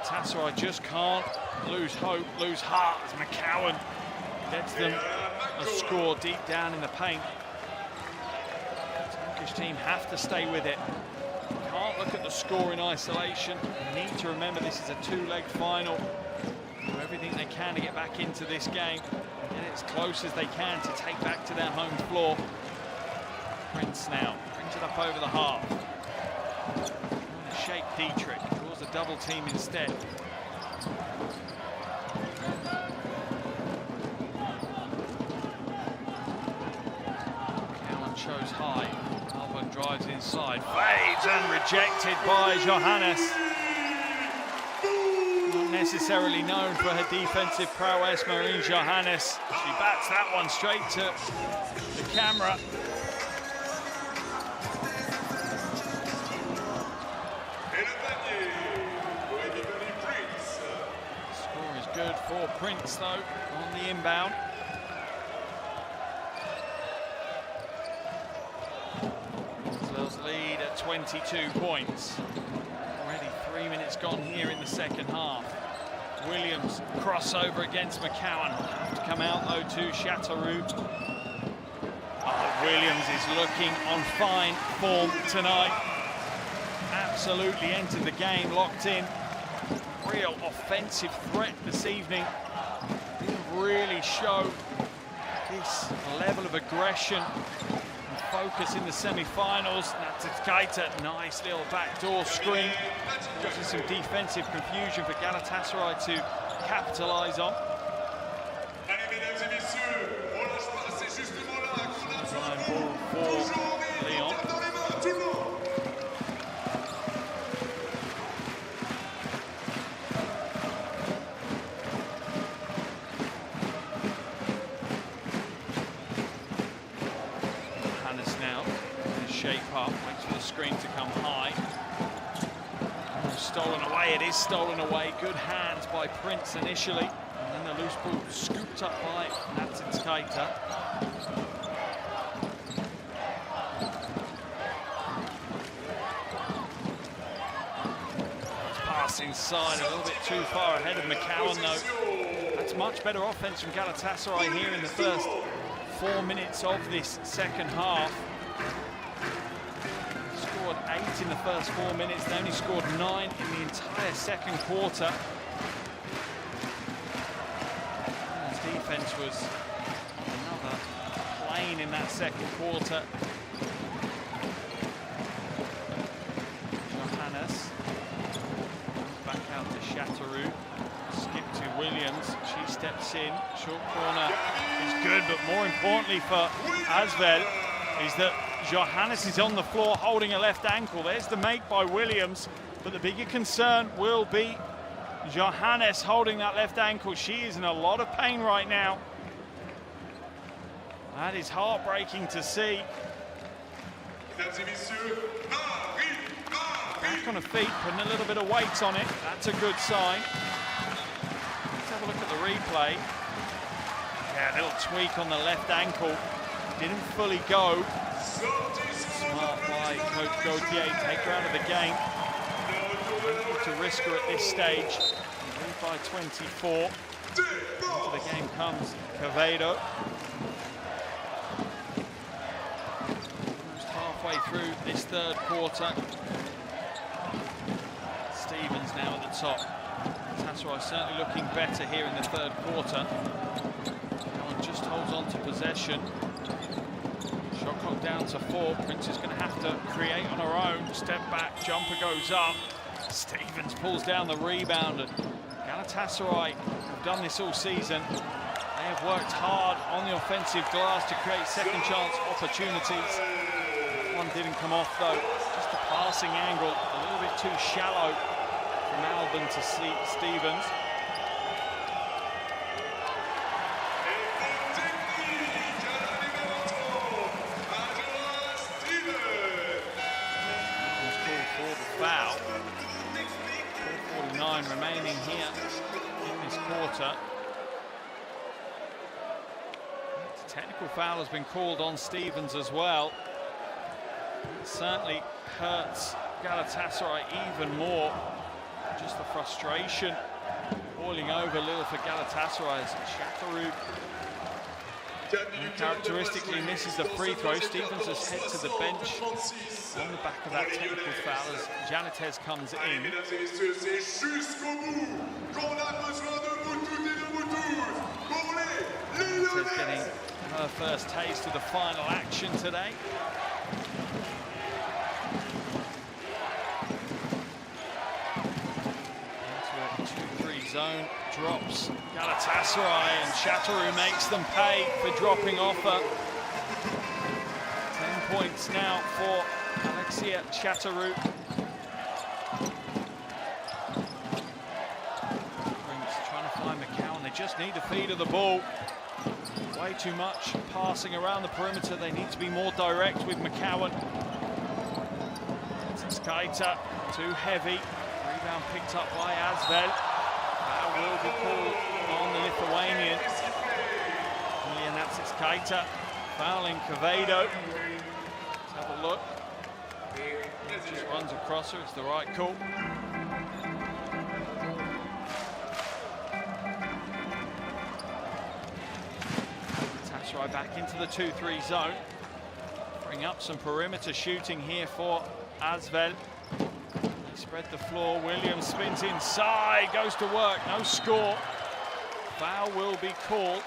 Galatasaray just can't lose hope, lose heart as McCowan gets them a score deep down in the paint. The Turkish team have to stay with it. Can't look at the score in isolation. Need to remember this is a two-leg final. Do everything they can to get back into this game and get it as close as they can to take back to their home floor. Prince now brings it up over the half. Trying to shake Dietrich, draws a double team instead. Cowan shows high. Alban drives inside, fades and rejected by Johannes. Not necessarily known for her defensive prowess, Marine Johannes. She bats that one straight to the camera. Score is good for Prince though on the inbound. Asvel's lead at 22 points. Already 3 minutes gone here in the second half. Williams crossover against McCowan. Have to come out though to Chateauroux. Oh, Williams is looking on fine form tonight. Absolutely entered the game locked in. Real offensive threat this evening. Didn't really show this level of aggression and focus in the semi-finals. Keita, nice little backdoor screen. Causing some defensive confusion for Galatasaray to capitalise on. Line ball for Leon. Shape up, waits for the screen to come high. Stolen away, it is stolen away. Good hands by Prince initially. And then the loose ball scooped up by Keita. Pass inside, a little bit too far ahead of McCowan though. That's much better offense from Galatasaray here in the first 4 minutes of this second half. 8 in the first 4 minutes. They only scored 9 in the entire second quarter. His defense was another plane in that second quarter. Johannes back out to Chateauroux. Skip to Williams. She steps in. Short corner is good, but more importantly for ASVEL is that Johannes is on the floor holding a left ankle. There's the make by Williams, but the bigger concern will be Johannes holding that left ankle. She is in a lot of pain right now. That is heartbreaking to see. Back on her feet, putting a little bit of weight on it. That's a good sign. Let's have a look at the replay. Yeah, a little tweak on the left ankle. Didn't fully go. Smart by Coach Gauthier, take her out of the game. To risk her at this stage. Lead by 24. Into the game comes Quevedo. Almost halfway through this third quarter. Stevens now at the top. Galatasaray certainly looking better here in the third quarter. Cowan just holds on to possession. Shot clock down to 4. Prince is going to have to create on her own. Step back, jumper goes up. Stevens pulls down the rebound. And Galatasaray have done this all season. They have worked hard on the offensive glass to create second chance opportunities. That one didn't come off though. Just a passing angle, a little bit too shallow from Alban to Stevens. Foul. 4:49 remaining here in this quarter. A technical foul has been called on Stevens as well. It certainly hurts Galatasaray even more. Just the frustration boiling over a little for Galatasaray as Chateauroux uncharacteristically misses the free throw. Stevens has head to the bench on the back of that technical foul as Janetez comes in. Janetez getting her first taste of the final action today. Into a 2-3 zone. Drops Galatasaray and Chateauroux makes them pay for dropping off her. 10 points now for Alexia Chateauroux. Trying to find McCowan, they just need a feed of the ball. Way too much passing around the perimeter, they need to be more direct with McCowan. Skaita, too heavy. Rebound picked up by ASVEL. Will be called on the Lithuanian. Milianatis Kaita fouling Cavado. Let's have a look. Just runs across her, it's the right call. Galatasaray back into the 2-3 zone. Bring up some perimeter shooting here for ASVEL. Spread the floor, Williams spins inside, goes to work, no score. Foul will be called.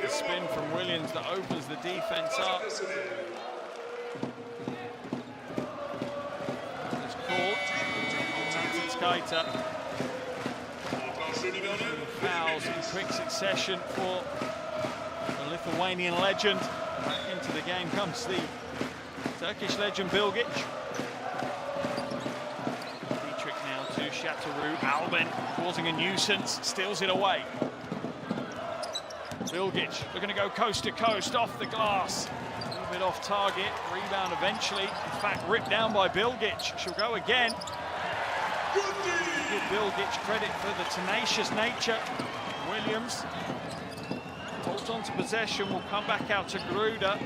The spin from Williams that opens the defense up. It's called. That's Skaita. Fouls in quick succession for the Lithuanian legend. Back into the game comes the Turkish legend Bilgic. Dietrich now to Chateauroux. Alban causing a nuisance, steals it away. Bilgic looking to go coast to coast, off the glass. A little bit off target, rebound eventually. In fact, ripped down by Bilgic. She'll go again. Give Bilgic credit for the tenacious nature. Williams holds on to possession, will come back out to Gruda.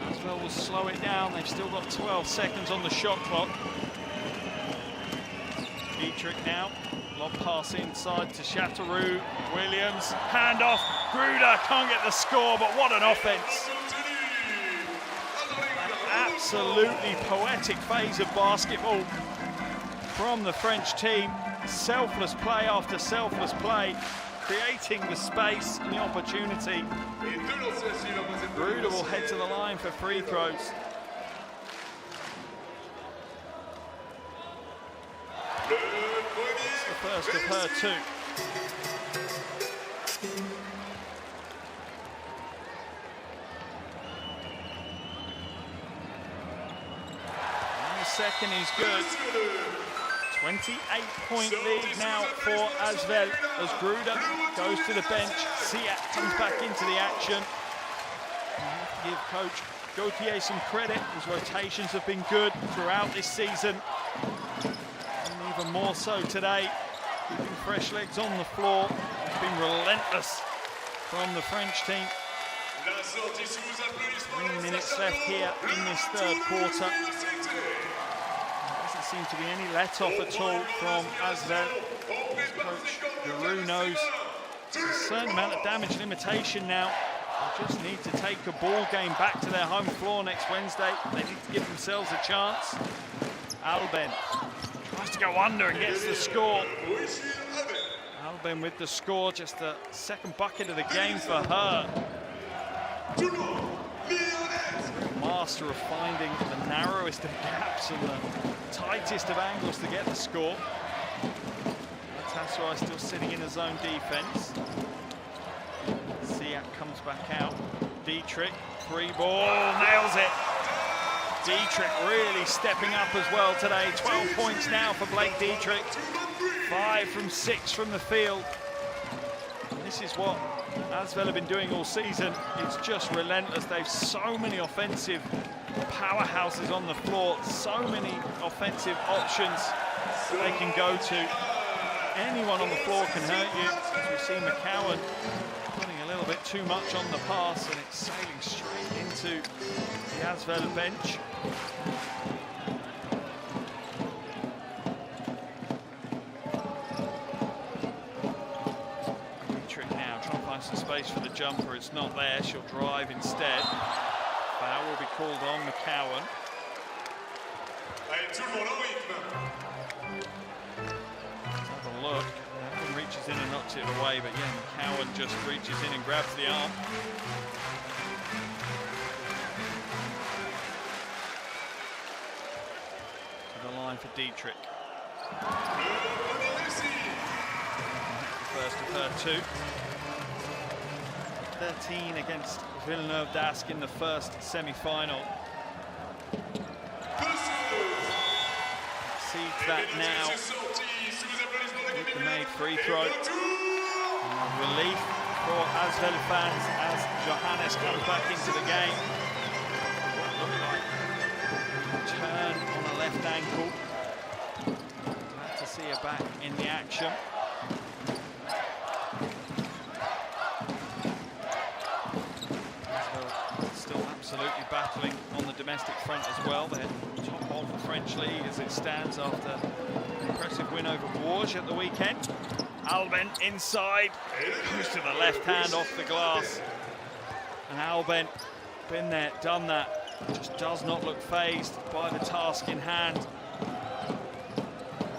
ASVEL will slow it down. They've still got 12 seconds on the shot clock. Dietrich now, lob pass inside to Chateauroux. Williams, hand off. Gruda can't get the score, but what an offense. An absolutely poetic phase of basketball from the French team. Selfless play after selfless play, creating the space and the opportunity. Gruda will head to the line for free throws. It's the first of her two. And the second is good. 28-point lead now for ASVEL as Gruda goes to the bench. Siak comes back into the action. Give Coach Gauthier some credit. His rotations have been good throughout this season, and even more so today. Keeping fresh legs on the floor. It's been relentless from the French team. 3 minutes left here in this third quarter. Seem to be any let off at all from ASVEL. Coach Giroux knows there's a certain amount of damage limitation now. They just need to take a ball game back to their home floor next Wednesday. They need to give themselves a chance. Alban tries to go under and gets the score. Alban with the score, just the second bucket of the game for her. Master of finding the narrowest of gaps and the tightest of angles to get the score. Galatasaray still sitting in a zone defense. Siak comes back out. Dietrich, free ball, nails it. Dietrich really stepping up as well today. 12 points now for Blake Dietrich. 5 from 6 from the field. And this is what ASVEL have been doing all season. It's just relentless. They've so many offensive powerhouses on the floor, so many offensive options they can go to. Anyone on the floor can hurt you. As we see McCowan putting a little bit too much on the pass, and it's sailing straight into the ASVEL bench. Dietrich now trying to find some space for the jumper. It's not there. She'll drive instead. Foul will be called on McCowan. Let's have a look. That reaches in and knocks it away, but yeah, McCowan just reaches in and grabs the arm. To the line for Dietrich. The first of her 2. 13 against Villeneuve d'Ascq in the first semi-final. Exceeds that now with the made free throw. Relief for ASVEL fans as Johannes comes back into the game. What looked like a turn on a left ankle. Glad to see her back in the action. Still absolutely battling on the domestic front as well. They're top of the French league as it stands after an impressive win over Bourges at the weekend. Alben inside, goes to the left hand off the glass. And Alben, been there, done that, just does not look phased by the task in hand.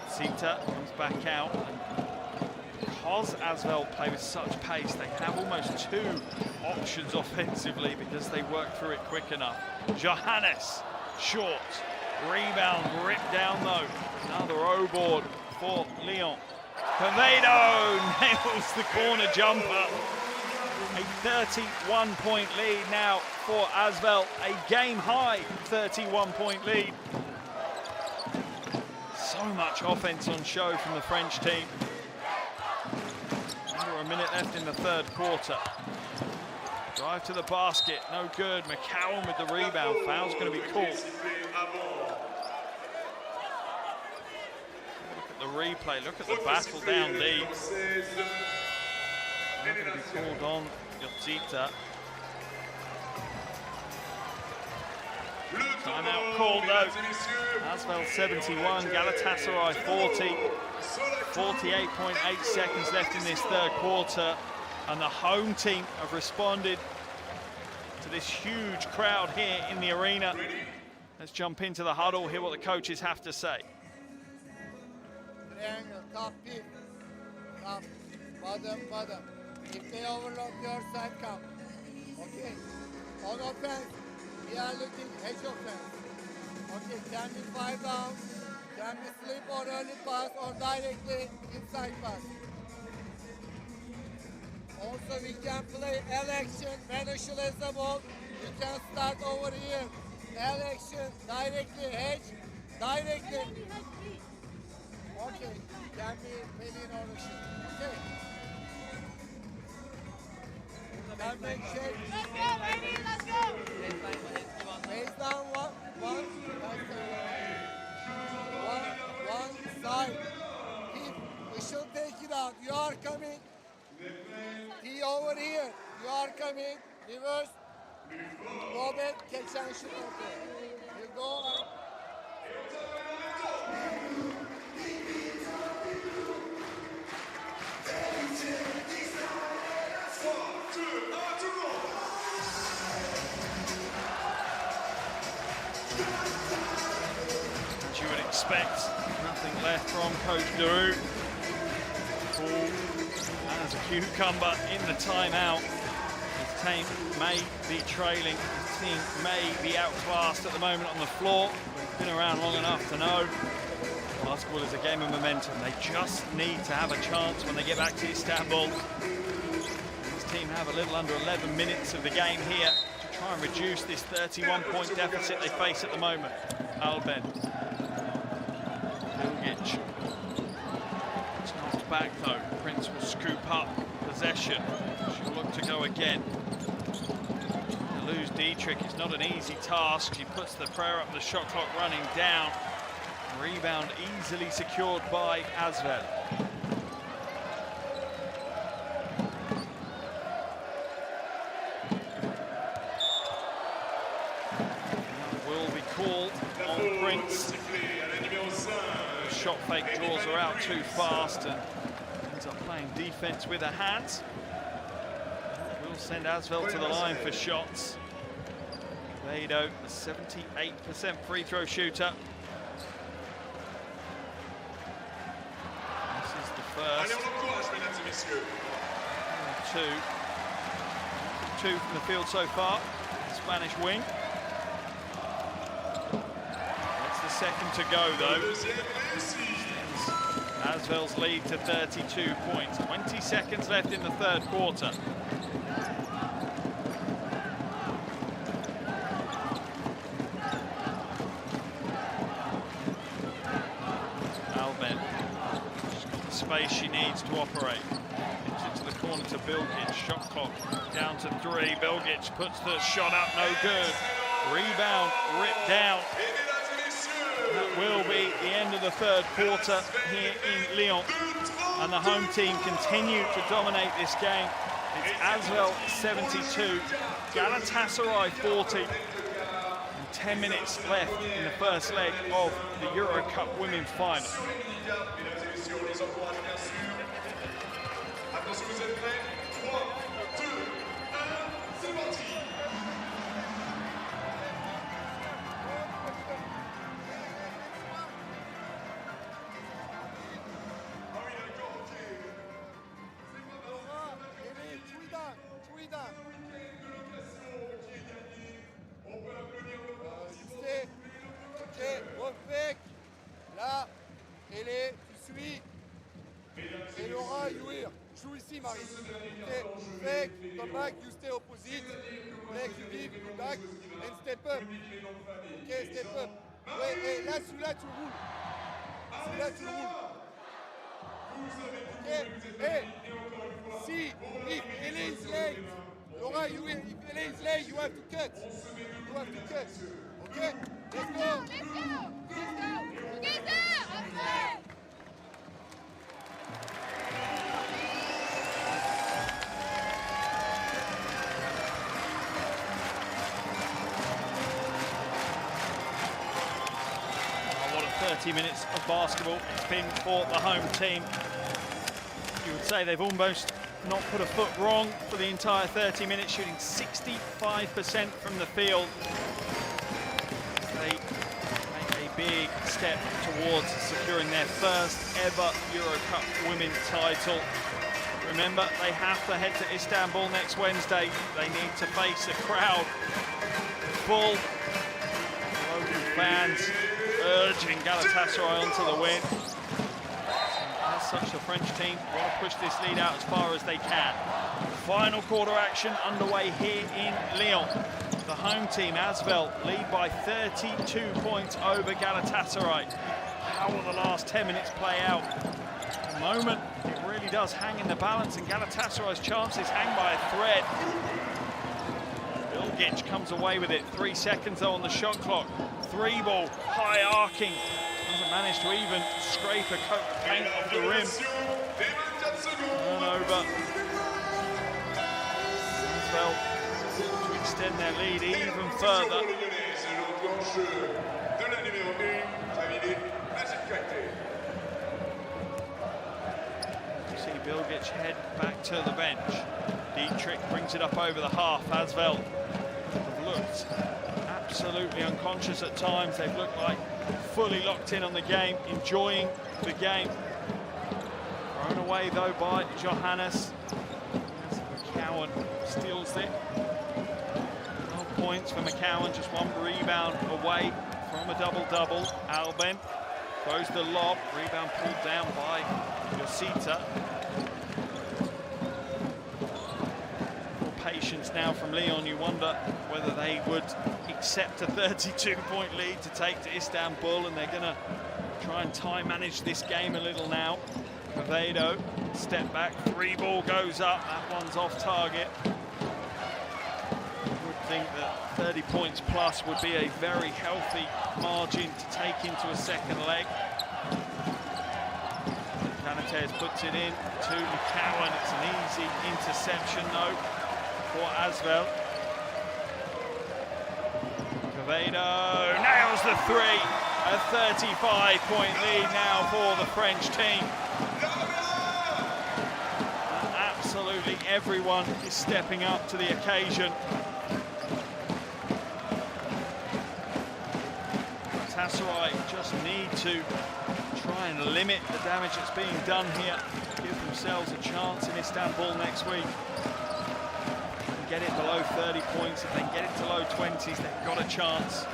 Sita comes back out. Because ASVEL play with such pace, they have almost 2 options offensively because they work through it quick enough. Johannes, short, rebound, ripped down though. Another O-board for Lyon. Quevedo nails the corner jumper. A 31-point lead now for ASVEL, a game-high 31-point lead. So much offense on show from the French team. Under a minute left in the third quarter. Drive to the basket, no good. McCowan with the rebound, foul's going to be called. Look at the replay, look at the battle down deep. Not going to be called on Yotzita. Timeout called though. ASVEL 71, Galatasaray 40. 48.8 seconds left in this third quarter, and the home team have responded to this huge crowd here in the arena. Let's jump into the huddle, hear what the coaches have to say. Triangle, top peak, top, bottom, bottom. If they overload your side, come. Okay. On offense, we are looking edge offense. Okay, can be 5 down, can be slip or early pass or directly inside pass. Also, we can play L action, Venetian as the ball. We can start over here. L action, directly hedge, directly. Okay, can be Pelin or shoot. Okay. Can make shape. Let's go, baby, let's go. Base down one side. Keep, we should take it out. You are coming. T over here. You are coming. Reverse. Go back. Catch and shoot. Okay. You go up. As you would expect, nothing left from Coach Daru. Cool as a cucumber in the timeout. His team may be trailing, his team may be outclassed at the moment on the floor. He's been around long enough to know basketball is a game of momentum. They just need to have a chance when they get back to Istanbul. His team have a little under 11 minutes of the game here to try and reduce this 31-point deficit they face at the moment. Alben. Bilgic. Knocked back though. Prince will scoop up possession. She'll look to go again. To lose Dietrich, it's not an easy task. She puts the prayer up, the shot clock running down. Rebound easily secured by ASVEL. Will be called on Prince. The shot fake draws her out too fast and ends up playing defense with her hands. Will send ASVEL to the line for shots. Vado, a 78% free throw shooter. First. Two from the field so far. Spanish wing. That's the second to go though. ASVEL's lead to 32 points. 20 seconds left in the third quarter. Space she needs to operate. It's into the corner to Bilgic. Shot clock down to 3. Bilgic puts the shot up, no good. Rebound ripped down. That will be the end of the third quarter here in Lyon. And the home team continue to dominate this game. It's ASVEL 72, Galatasaray 40. And 10 minutes left in the first leg of the EuroCup Women's Final. Attention, vous êtes prêts? 3, 2, 1, c'est parti! Ah oui, d'accord, ok. C'est pas mal. Chouida. On peut applaudir le Justé. Ok, refait. Là, elle est, tu suis. Et Laura, Youir. Joue ici, Marie. Okay. Fake, come back, you stay opposite. Fake, you give, you back, and step up. Ok, step up. Ouais, et là, celui-là, tu roules. Celui-là, tu roules. Ok, hey, si, if Ellie is late, Laura, if Ellie is late, you have to cut. You have to cut. Okay, let's go. Let's go. Together. Okay. What a 30 minutes of basketball it's been for the home team. You would say they've almost not put a foot wrong for the entire 30 minutes, shooting 65% from the field. They make a big step towards securing their first ever EuroCup women's title. Remember, they have to head to Istanbul next Wednesday. They need to face a crowd full, local fans urging Galatasaray onto the win. As such, the French team want to push this lead out as far as they can. Final quarter action underway here in Lyon. The home team, ASVEL, lead by 32 points over Galatasaray. How will the last 10 minutes play out? At the moment, it really does hang in the balance, and Galatasaray's chances hang by a thread. Bilgic comes away with it. 3 seconds though on the shot clock. 3 ball, high arcing. Doesn't manage to even scrape a coat of paint off the rim. Turnover. ASVEL to extend their lead even further. You see Bilgic head back to the bench. Dietrich brings it up over the half. ASVEL have looked absolutely unconscious at times. They've looked like fully locked in on the game, enjoying the game. Thrown away though by Johannes. McCowan steals it. 12 points for McCowan, just 1 rebound away from a double-double. Alben throws the lob, rebound pulled down by Yosita. patience now from Lyon. You wonder whether they would accept a 32-point lead to take to Istanbul, and they're going to try and time manage this game a little now. Quevedo, step back, 3-ball goes up, that one's off target. I would think that 30 points plus would be a very healthy margin to take into a second leg. Janitez puts it in to McCowan. It's an easy interception though for ASVEL. Quevedo nails the three. A 35-point lead now for the French team. And absolutely everyone is stepping up to the occasion. Galatasaray just need to try and limit the damage that's being done here, give themselves a chance in Istanbul next week. Get it below 30 points, if they can get it to low 20s, they've got a chance.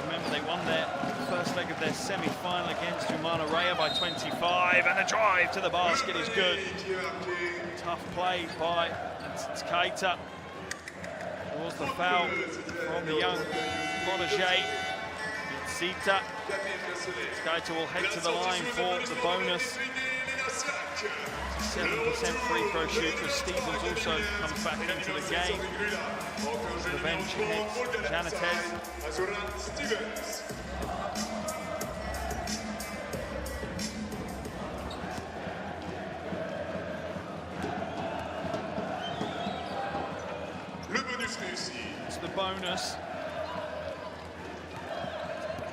Remember, they won their first leg of their semi-final against Humana Rea by 25, and the drive to the basket is good. Tough play by Keita. Towards the foul from the young protege. Sita. Keita will head to the line for the bonus. 7% free throw shooter. Stevens also comes back into the game. To the bench against Janitez. It's the bonus.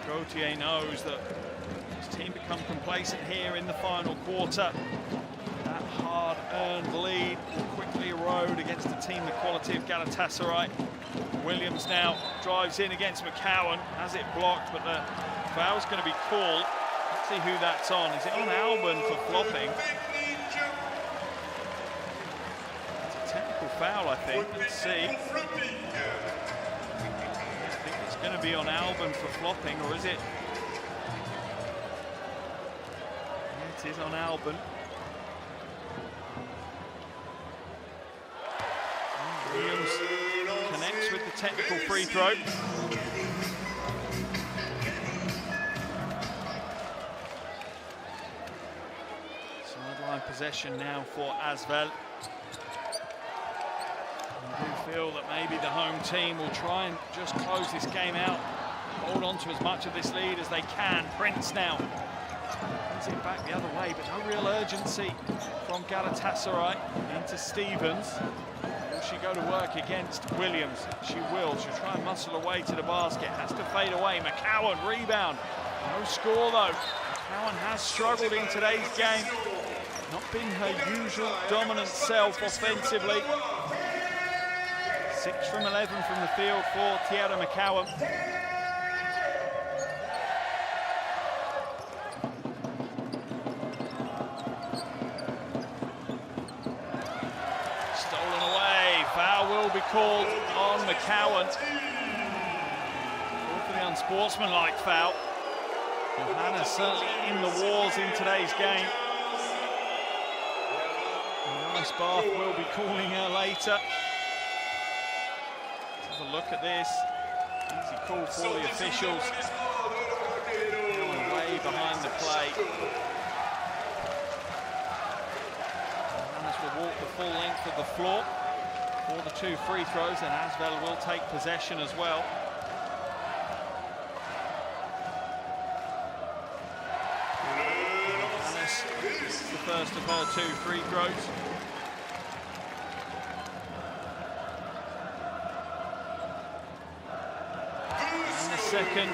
Gauthier knows that his team become complacent here in the final quarter. That hard-earned lead will quickly erode against a team the quality of Galatasaray. Williams now drives in against McCowan, has it blocked, but the foul's going to be called. Let's see who that's on. Is it on Albon for flopping? It's a technical foul, I think. Let's see. It's going to be on Albon for flopping, or is it? Yeah, it is on Albon. Williams connects with the technical free throw. Sideline possession now for ASVEL. I do feel that maybe the home team will try and just close this game out, hold on to as much of this lead as they can. Prince now brings it back the other way, but no real urgency from Galatasaray into Stevens. Will she go to work against Williams? She will. She'll try and muscle away to the basket. Has to fade away. McCowan, rebound. No score though. McCowan has struggled in today's game. Not been her usual dominant self offensively. 6 from 11 from the field for Tiara McCowan. Stolen away. Foul will be called on McCowan. Awfully unsportsmanlike foul. Johanna's certainly in the wars in today's game. Nice Bath will be calling her later. Have a look at this. Easy call for the officials. Going way behind the play. Johannes will walk the full length of the floor for the 2 free throws, and ASVEL will take possession as well. Johannes, the first of her 2 free throws. Second,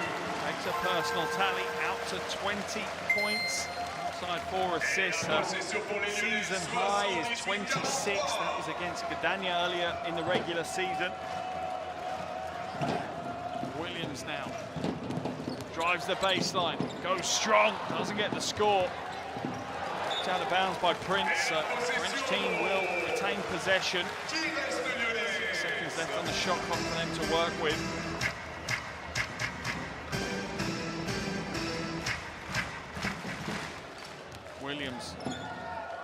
makes a personal tally out to 20 points, outside 4 assists. Her season high is 26. That was against Gdynia earlier in the regular season. Williams now drives the baseline, goes strong, doesn't get the score. Knocked out of bounds by Prince. The French team will retain possession. 6 seconds left on the shot clock for them to work with. Williams,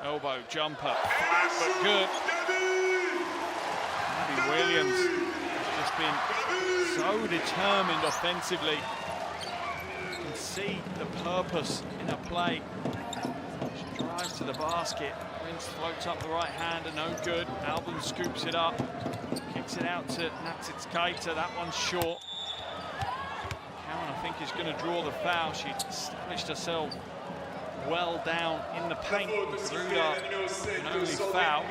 elbow jumper, flat but good. Maybe Williams has just been so determined offensively. You can see the purpose in her play. She drives to the basket. Prince floats up the right hander, no good. Albin scoops it up, kicks it out to Natitskaita. That one's short. Cowan, I think, is going to draw the foul. She established herself well down in the paint. Gruda, an only foul.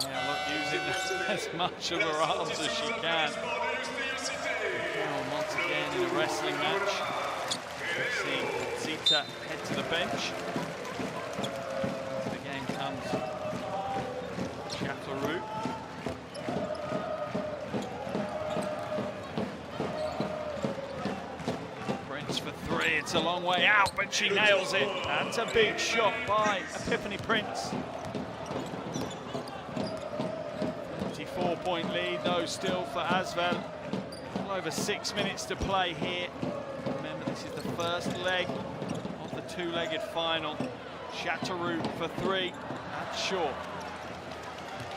Yeah, look, using as much of her arms as she can. Cowan once again in a wrestling match. We see Zita head to the bench. Into the game comes Chateauroux. Prince for three, it's a long way out, but she nails it. That's a big shot by Epiphany Prince. 4-point lead though still for ASVEL. Well over 6 minutes to play here. Remember, this is the first leg of the two-legged final. Chateauroux for three, that's short.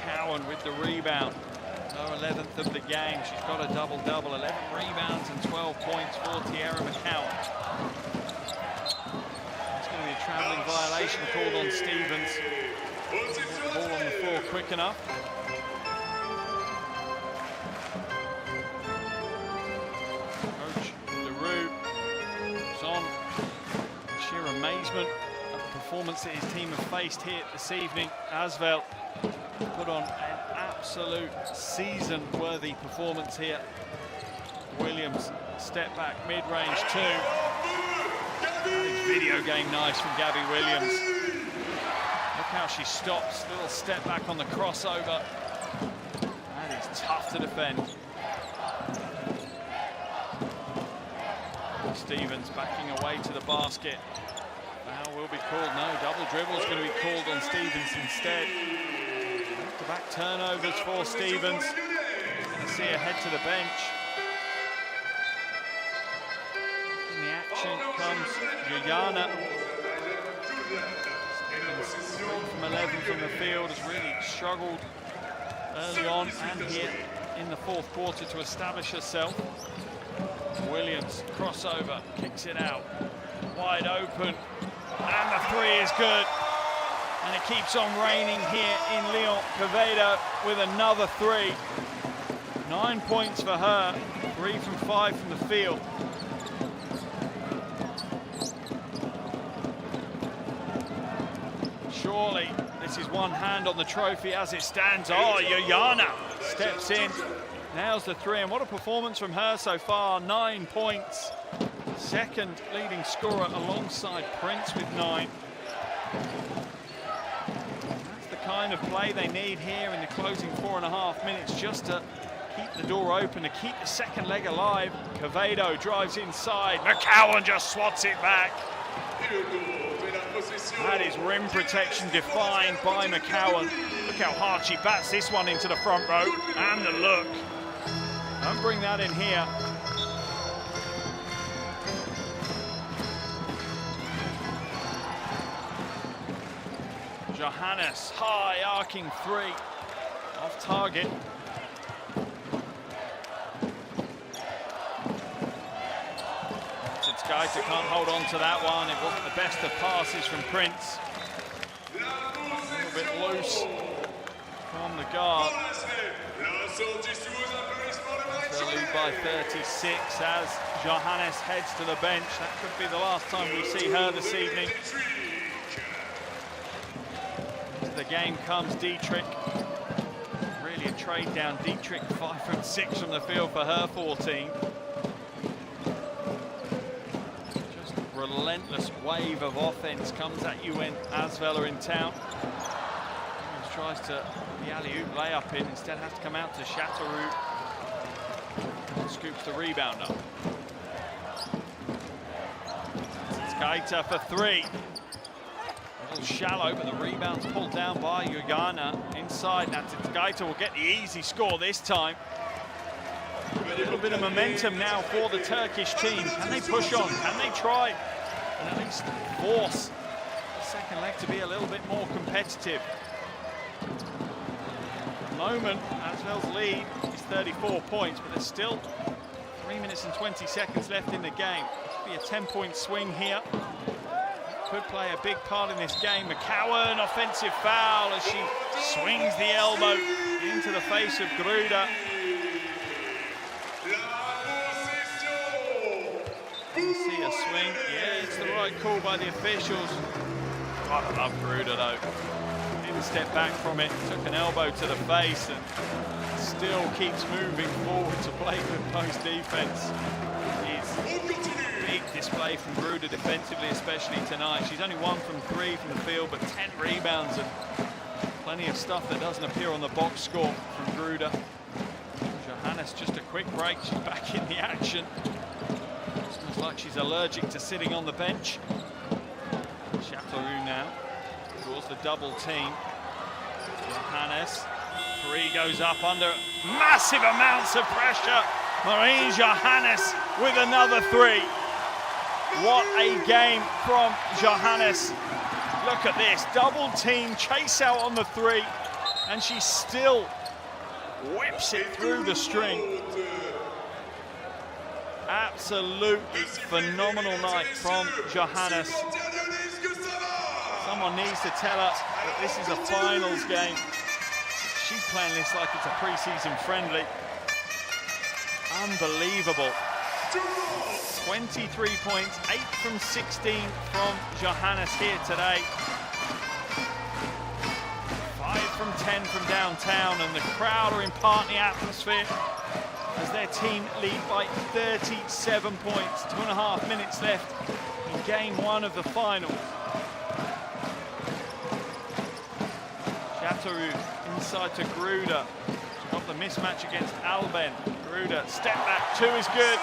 Cowan with the rebound. Her 11th of the game. She's got a double-double, 11 rebounds and 12 points for Tierra McCowan. It's going to be a travelling violation called on Stevens. Ball on the floor quick enough. Amazement at the performance that his team have faced here this evening. ASVEL put on an absolute season-worthy performance here. Williams, step back, mid-range two. That is video game nice from Gabby Williams. Look how she stops, little step back on the crossover. That is tough to defend. Stevens backing away to the basket. Foul will be called. No, double dribble is going to be called on Stevens instead. Back-to-back turnovers for Stevens. Going to see her head to the bench. In the action comes Juliana. Stevens, 3 from 11 from the field, has really struggled early on and here in the fourth quarter to establish herself. Williams, crossover, kicks it out, wide open, and the three is good. And it keeps on raining here in Lyon. Quevedo with another three. 9 points for her, 3 from 5 from the field. Surely this is one hand on the trophy as it stands. Oh, Juliana steps in. Nails the three, and what a performance from her so far. 9 points. Second leading scorer alongside Prince with 9. That's the kind of play they need here in the closing 4.5 minutes, just to keep the door open, to keep the second leg alive. Quevedo drives inside. McCowan just swats it back. That is rim protection defined by McCowan. Look how hard she bats this one into the front row. And the look. Don't bring that in here. Johannes, high arcing three, off target. Gaita can't hold on to that one. It wasn't the best of passes from Prince. A little bit loose from the guard. They'll lead by 36 as Johannes heads to the bench. That could be the last time we see her this evening. Into the game comes Dietrich. Really a trade down. Dietrich 5 from 6 from the field for her 14. Just a relentless wave of offense comes at you when ASVEL are in town. Tries to the alley-oop layup in, instead has to come out to Chateauroux. Scoops the rebound up. It's Gaita for three. A little shallow, but the rebound's pulled down by Juliana. Inside, Gaita will get the easy score this time. A little bit of momentum now for the Turkish team. Can they push on? Can they try and at least force the second leg to be a little bit more competitive? Moment, as ASVEL's lead is 34 points, but there's still 3 minutes and 20 seconds left in the game. Could be a 10-point swing here. Could play a big part in this game. McCowan, offensive foul as she swings the elbow into the face of Gruda. You see a swing. Yeah, it's the right call by the officials. God, I love Gruda though. Didn't step back from it, took an elbow to the face and still keeps moving forward to play good post defense. It's a big display from Gruda defensively, especially tonight. She's only 1 from 3 from the field, but 10 rebounds and plenty of stuff that doesn't appear on the box score from Gruda. Johannes, just a quick break. She's back in the action. It's like she's allergic to sitting on the bench. Chapeau now draws the double team. Johannes, 3 goes up under massive amounts of pressure. Marie Johannes with another 3. What a game from Johannes. Look at this, double team, chase out on the 3, and she still whips it through the string. Absolutely phenomenal night from Johannes. Someone needs to tell her that this is a finals game. She's playing this like it's a pre-season friendly. Unbelievable. 23 points, 8 from 16 from Johannes here today. 5 from 10 from downtown, and the crowd are imparting the atmosphere as their team lead by 37 points. 2.5 minutes left in game 1 of the finals. Chateauroux inside to Gruda. She's got the mismatch against Alben. Gruda, step back 2 is good.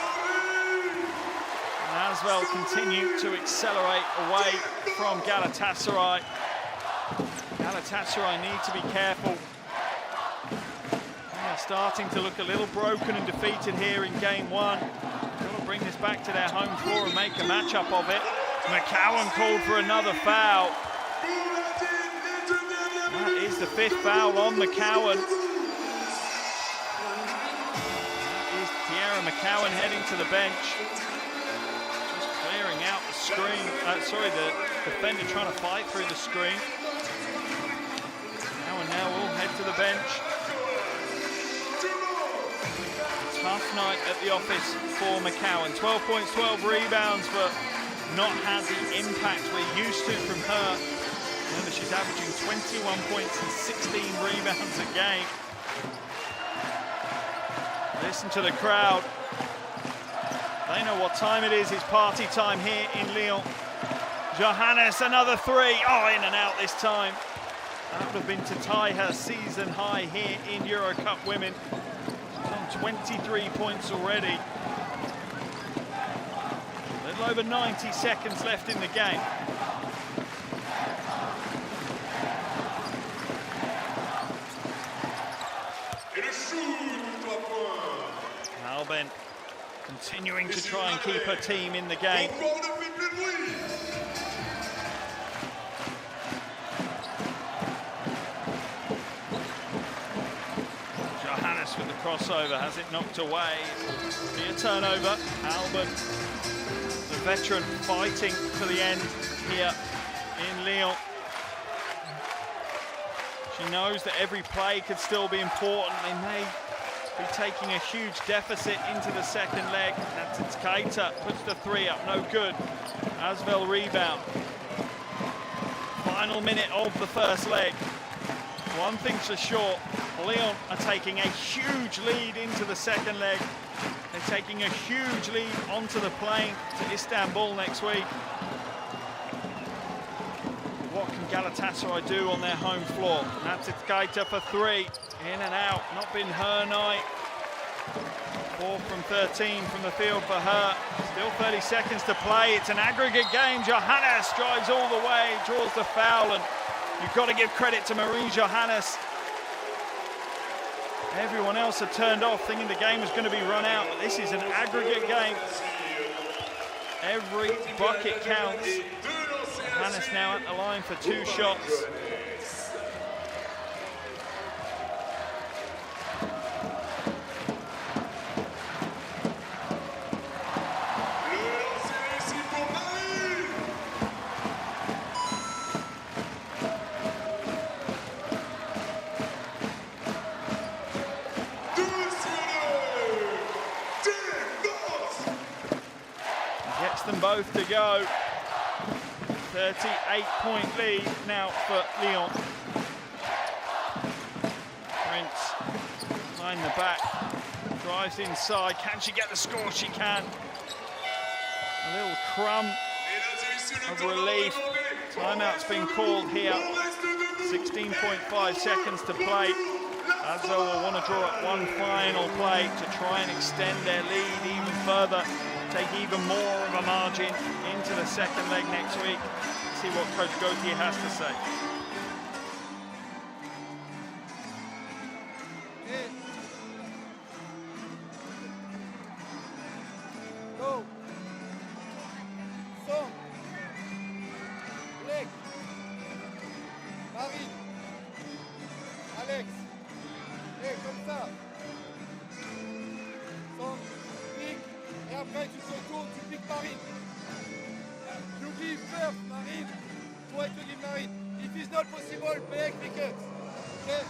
And ASVEL continue to accelerate away from Galatasaray. Galatasaray need to be careful. They're starting to look a little broken and defeated here in game 1. Got to bring this back to their home floor and make a matchup of it. McCowan called for another foul. That is the 5th foul on McCowan. That is Tiara McCowan heading to the bench. Just clearing out the screen. The defender trying to fight through the screen. McCowan now will head to the bench. Tough night at the office for McCowan. 12 points, 12 rebounds, but not had the impact we're used to from her. Remember, she's averaging 21 points and 16 rebounds a game. Listen to the crowd. They know what time it is. It's party time here in Lyon. Johannes, another 3. Oh, in and out this time. That would have been to tie her season high here in EuroCup Women. She's on 23 points already. A little over 90 seconds left in the game. Alben continuing to try and keep her team in the game. Johannes with the crossover, has it knocked away. Be a turnover. Alben, the veteran, fighting to the end here in Lyon. She knows that every play could still be important. They may be taking a huge deficit into the second leg. That's Keita, puts the 3 up, no good. ASVEL rebound. Final minute of the first leg. One thing's for sure, Lyon are taking a huge lead into the second leg. They're taking a huge lead onto the plane to Istanbul next week. What can Galatasaray do on their home floor? That's Keita for 3. In and out, not been her night. 4 from 13 from the field for her. Still 30 seconds to play. It's an aggregate game. Johannes drives all the way, draws the foul, and you've got to give credit to Marie Johannes. Everyone else had turned off thinking the game was going to be run out, but this is an aggregate game. Every bucket counts. Johannes now at the line for 2 shots. takes them both to go. 38-point lead now for Lyon. Prince behind the back, drives inside. Can she get the score? She can. A little crumb of relief. Timeout's been called here. 16.5 seconds to play. ASVEL will want to draw up one final play to try and extend their lead even further, take even more of a margin into the second leg next week. See what Coach Gauthier has to say. Go. Song. Blake. Marine. Alex. Hey, comme ça. Song. Pique. Et après tu te retournes, tu piques Marine. You give first, Marine. Try to give Marine. If it's not possible, Blake, pick it. Okay?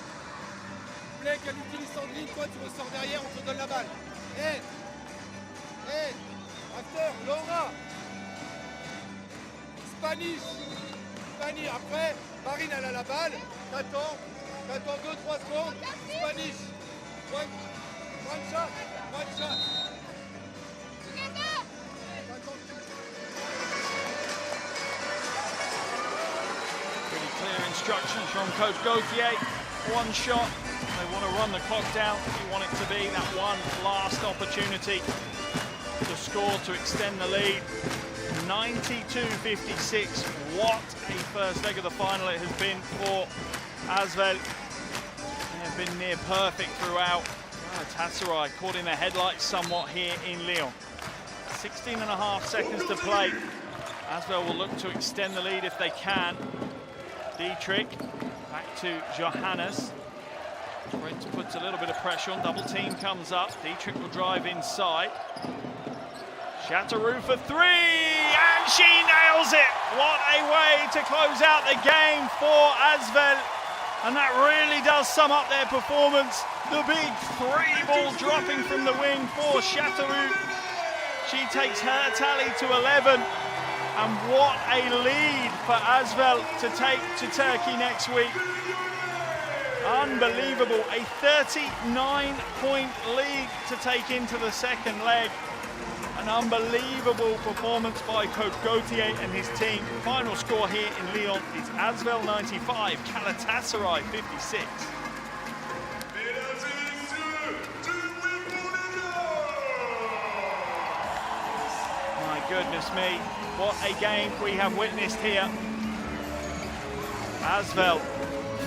Blake, elle utilise Sandrine, toi tu ressors derrière, on te donne la balle. Hey. Hey. After, Laura. Spanish. Spanish. Après, Marine elle a la balle. T'attends 2-3 secondes. Spanish. One shot. One shot. Pretty clear instructions from Coach Gauthier. One shot. They want to run the clock down. You want it to be that one last opportunity to score to extend the lead. 92-56. What a first leg of the final it has been for ASVEL. They have been near perfect throughout. Galatasaray caught in the headlights somewhat here in Lyon. 16.5 seconds to play. ASVEL will look to extend the lead if they can. Dietrich back to Johannes. Prince puts a little bit of pressure on, double team comes up. Dietrich will drive inside. Chateauroux for three, and she nails it! What a way to close out the game for ASVEL. And that really does sum up their performance. The big three ball dropping from the wing for Chateauroux. She takes her tally to 11. And what a lead for ASVEL to take to Turkey next week. Unbelievable, a 39-point lead to take into the second leg. An unbelievable performance by Coach Gauthier and his team. Final score here in Lyon is ASVEL 95, Galatasaray 56. My goodness me, what a game we have witnessed here. ASVEL,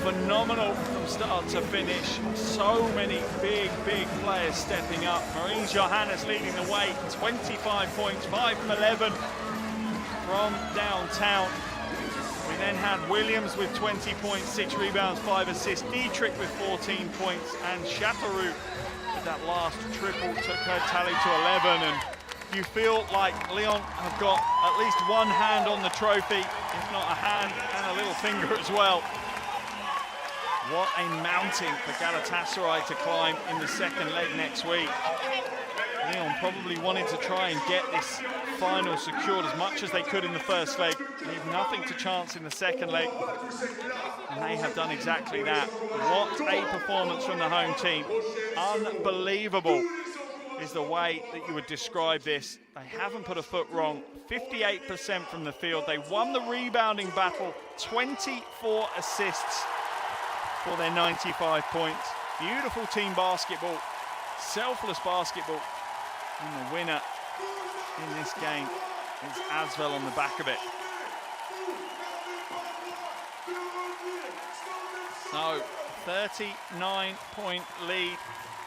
phenomenal from start to finish. So many big players stepping up. Marie Johannes leading the way, 25 points, 5 from 11 from downtown. We then had Williams with 20 points, 6 rebounds, 5 assists. Dietrich with 14 points, and Chateauroux with that last triple took her tally to 11. And you feel like Lyon have got at least one hand on the trophy, if not a hand and a little finger as well. What a mountain for Galatasaray to climb in the second leg next week. Lyon probably wanted to try and get this final secured as much as they could in the first leg. Leave nothing to chance in the second leg. And they have done exactly that. What a performance from the home team. Unbelievable is the way that you would describe this. They haven't put a foot wrong. 58% from the field. They won the rebounding battle. 24 assists for their 95 points. Beautiful team basketball, selfless basketball, and the winner in this game is ASVEL on the back of it. So, 39-point lead.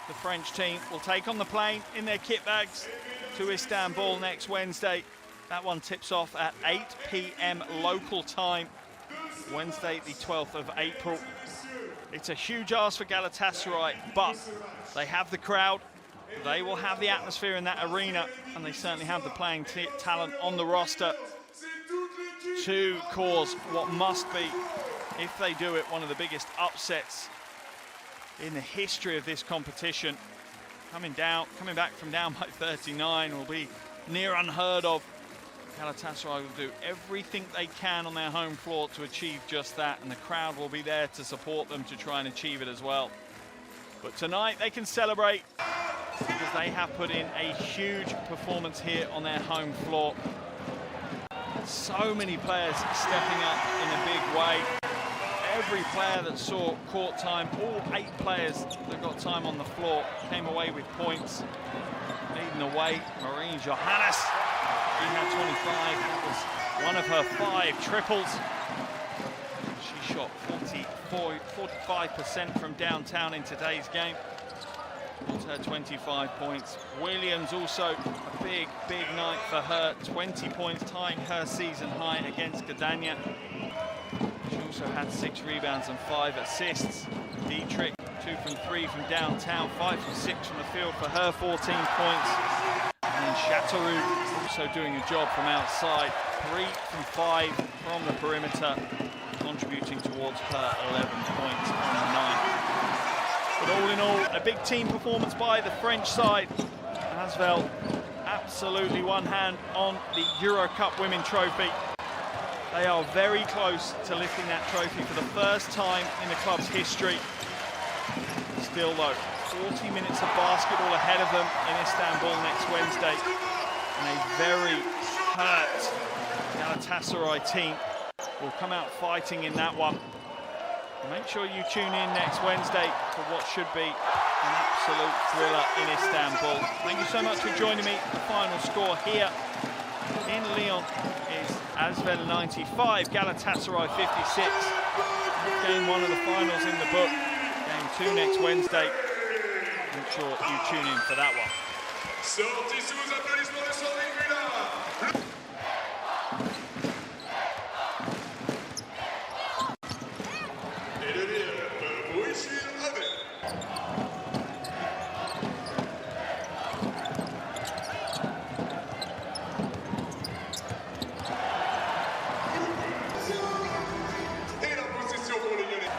The French team will take on the plane in their kit bags to Istanbul next Wednesday. That one tips off at 8 p.m. local time, Wednesday the 12th of April. It's a huge ask for Galatasaray, but they have the crowd, they will have the atmosphere in that arena, and they certainly have the playing talent on the roster to cause what must be, if they do it, one of the biggest upsets in the history of this competition. Coming back from down by 39 will be near unheard of Galatasaray will do everything they can on their home floor to achieve just that, and the crowd will be there to support them to try and achieve it as well. But tonight they can celebrate because they have put in a huge performance here on their home floor. So many players stepping up in a big way. Every player that saw court time, all 8 players that got time on the floor came away with points. Leading the way, Marine Johannes. She had 25. That was one of her 5 triples. She shot 45% from downtown in today's game. Got her 25 points. Williams also a big night for her. 20 points, tying her season high against Gdania. She also had 6 rebounds and 5 assists. Dietrich, 2 from 3 from downtown, 5 from 6 from the field for her 14 points. And then Chateauroux also doing a job from outside, 3 from 5 from the perimeter, contributing towards her 11 points on the night. But all in all, a big team performance by the French side. ASVEL absolutely one hand on the EuroCup Women Trophy. They are very close to lifting that trophy for the first time in the club's history. Still though, 40 minutes of basketball ahead of them in Istanbul next Wednesday. And a very hurt Galatasaray team will come out fighting in that one. Make sure you tune in next Wednesday for what should be an absolute thriller in Istanbul. Thank you so much for joining me. The final score here in Lyon is ASVEL 95, Galatasaray 56. Game 1 of the finals in the book. Game 2 next Wednesday. Make sure you tune in for that one. Sortie sous applaudissements de son régulier. Et le dire, Bruxelles avec. Et la possession pour les Lyonnais.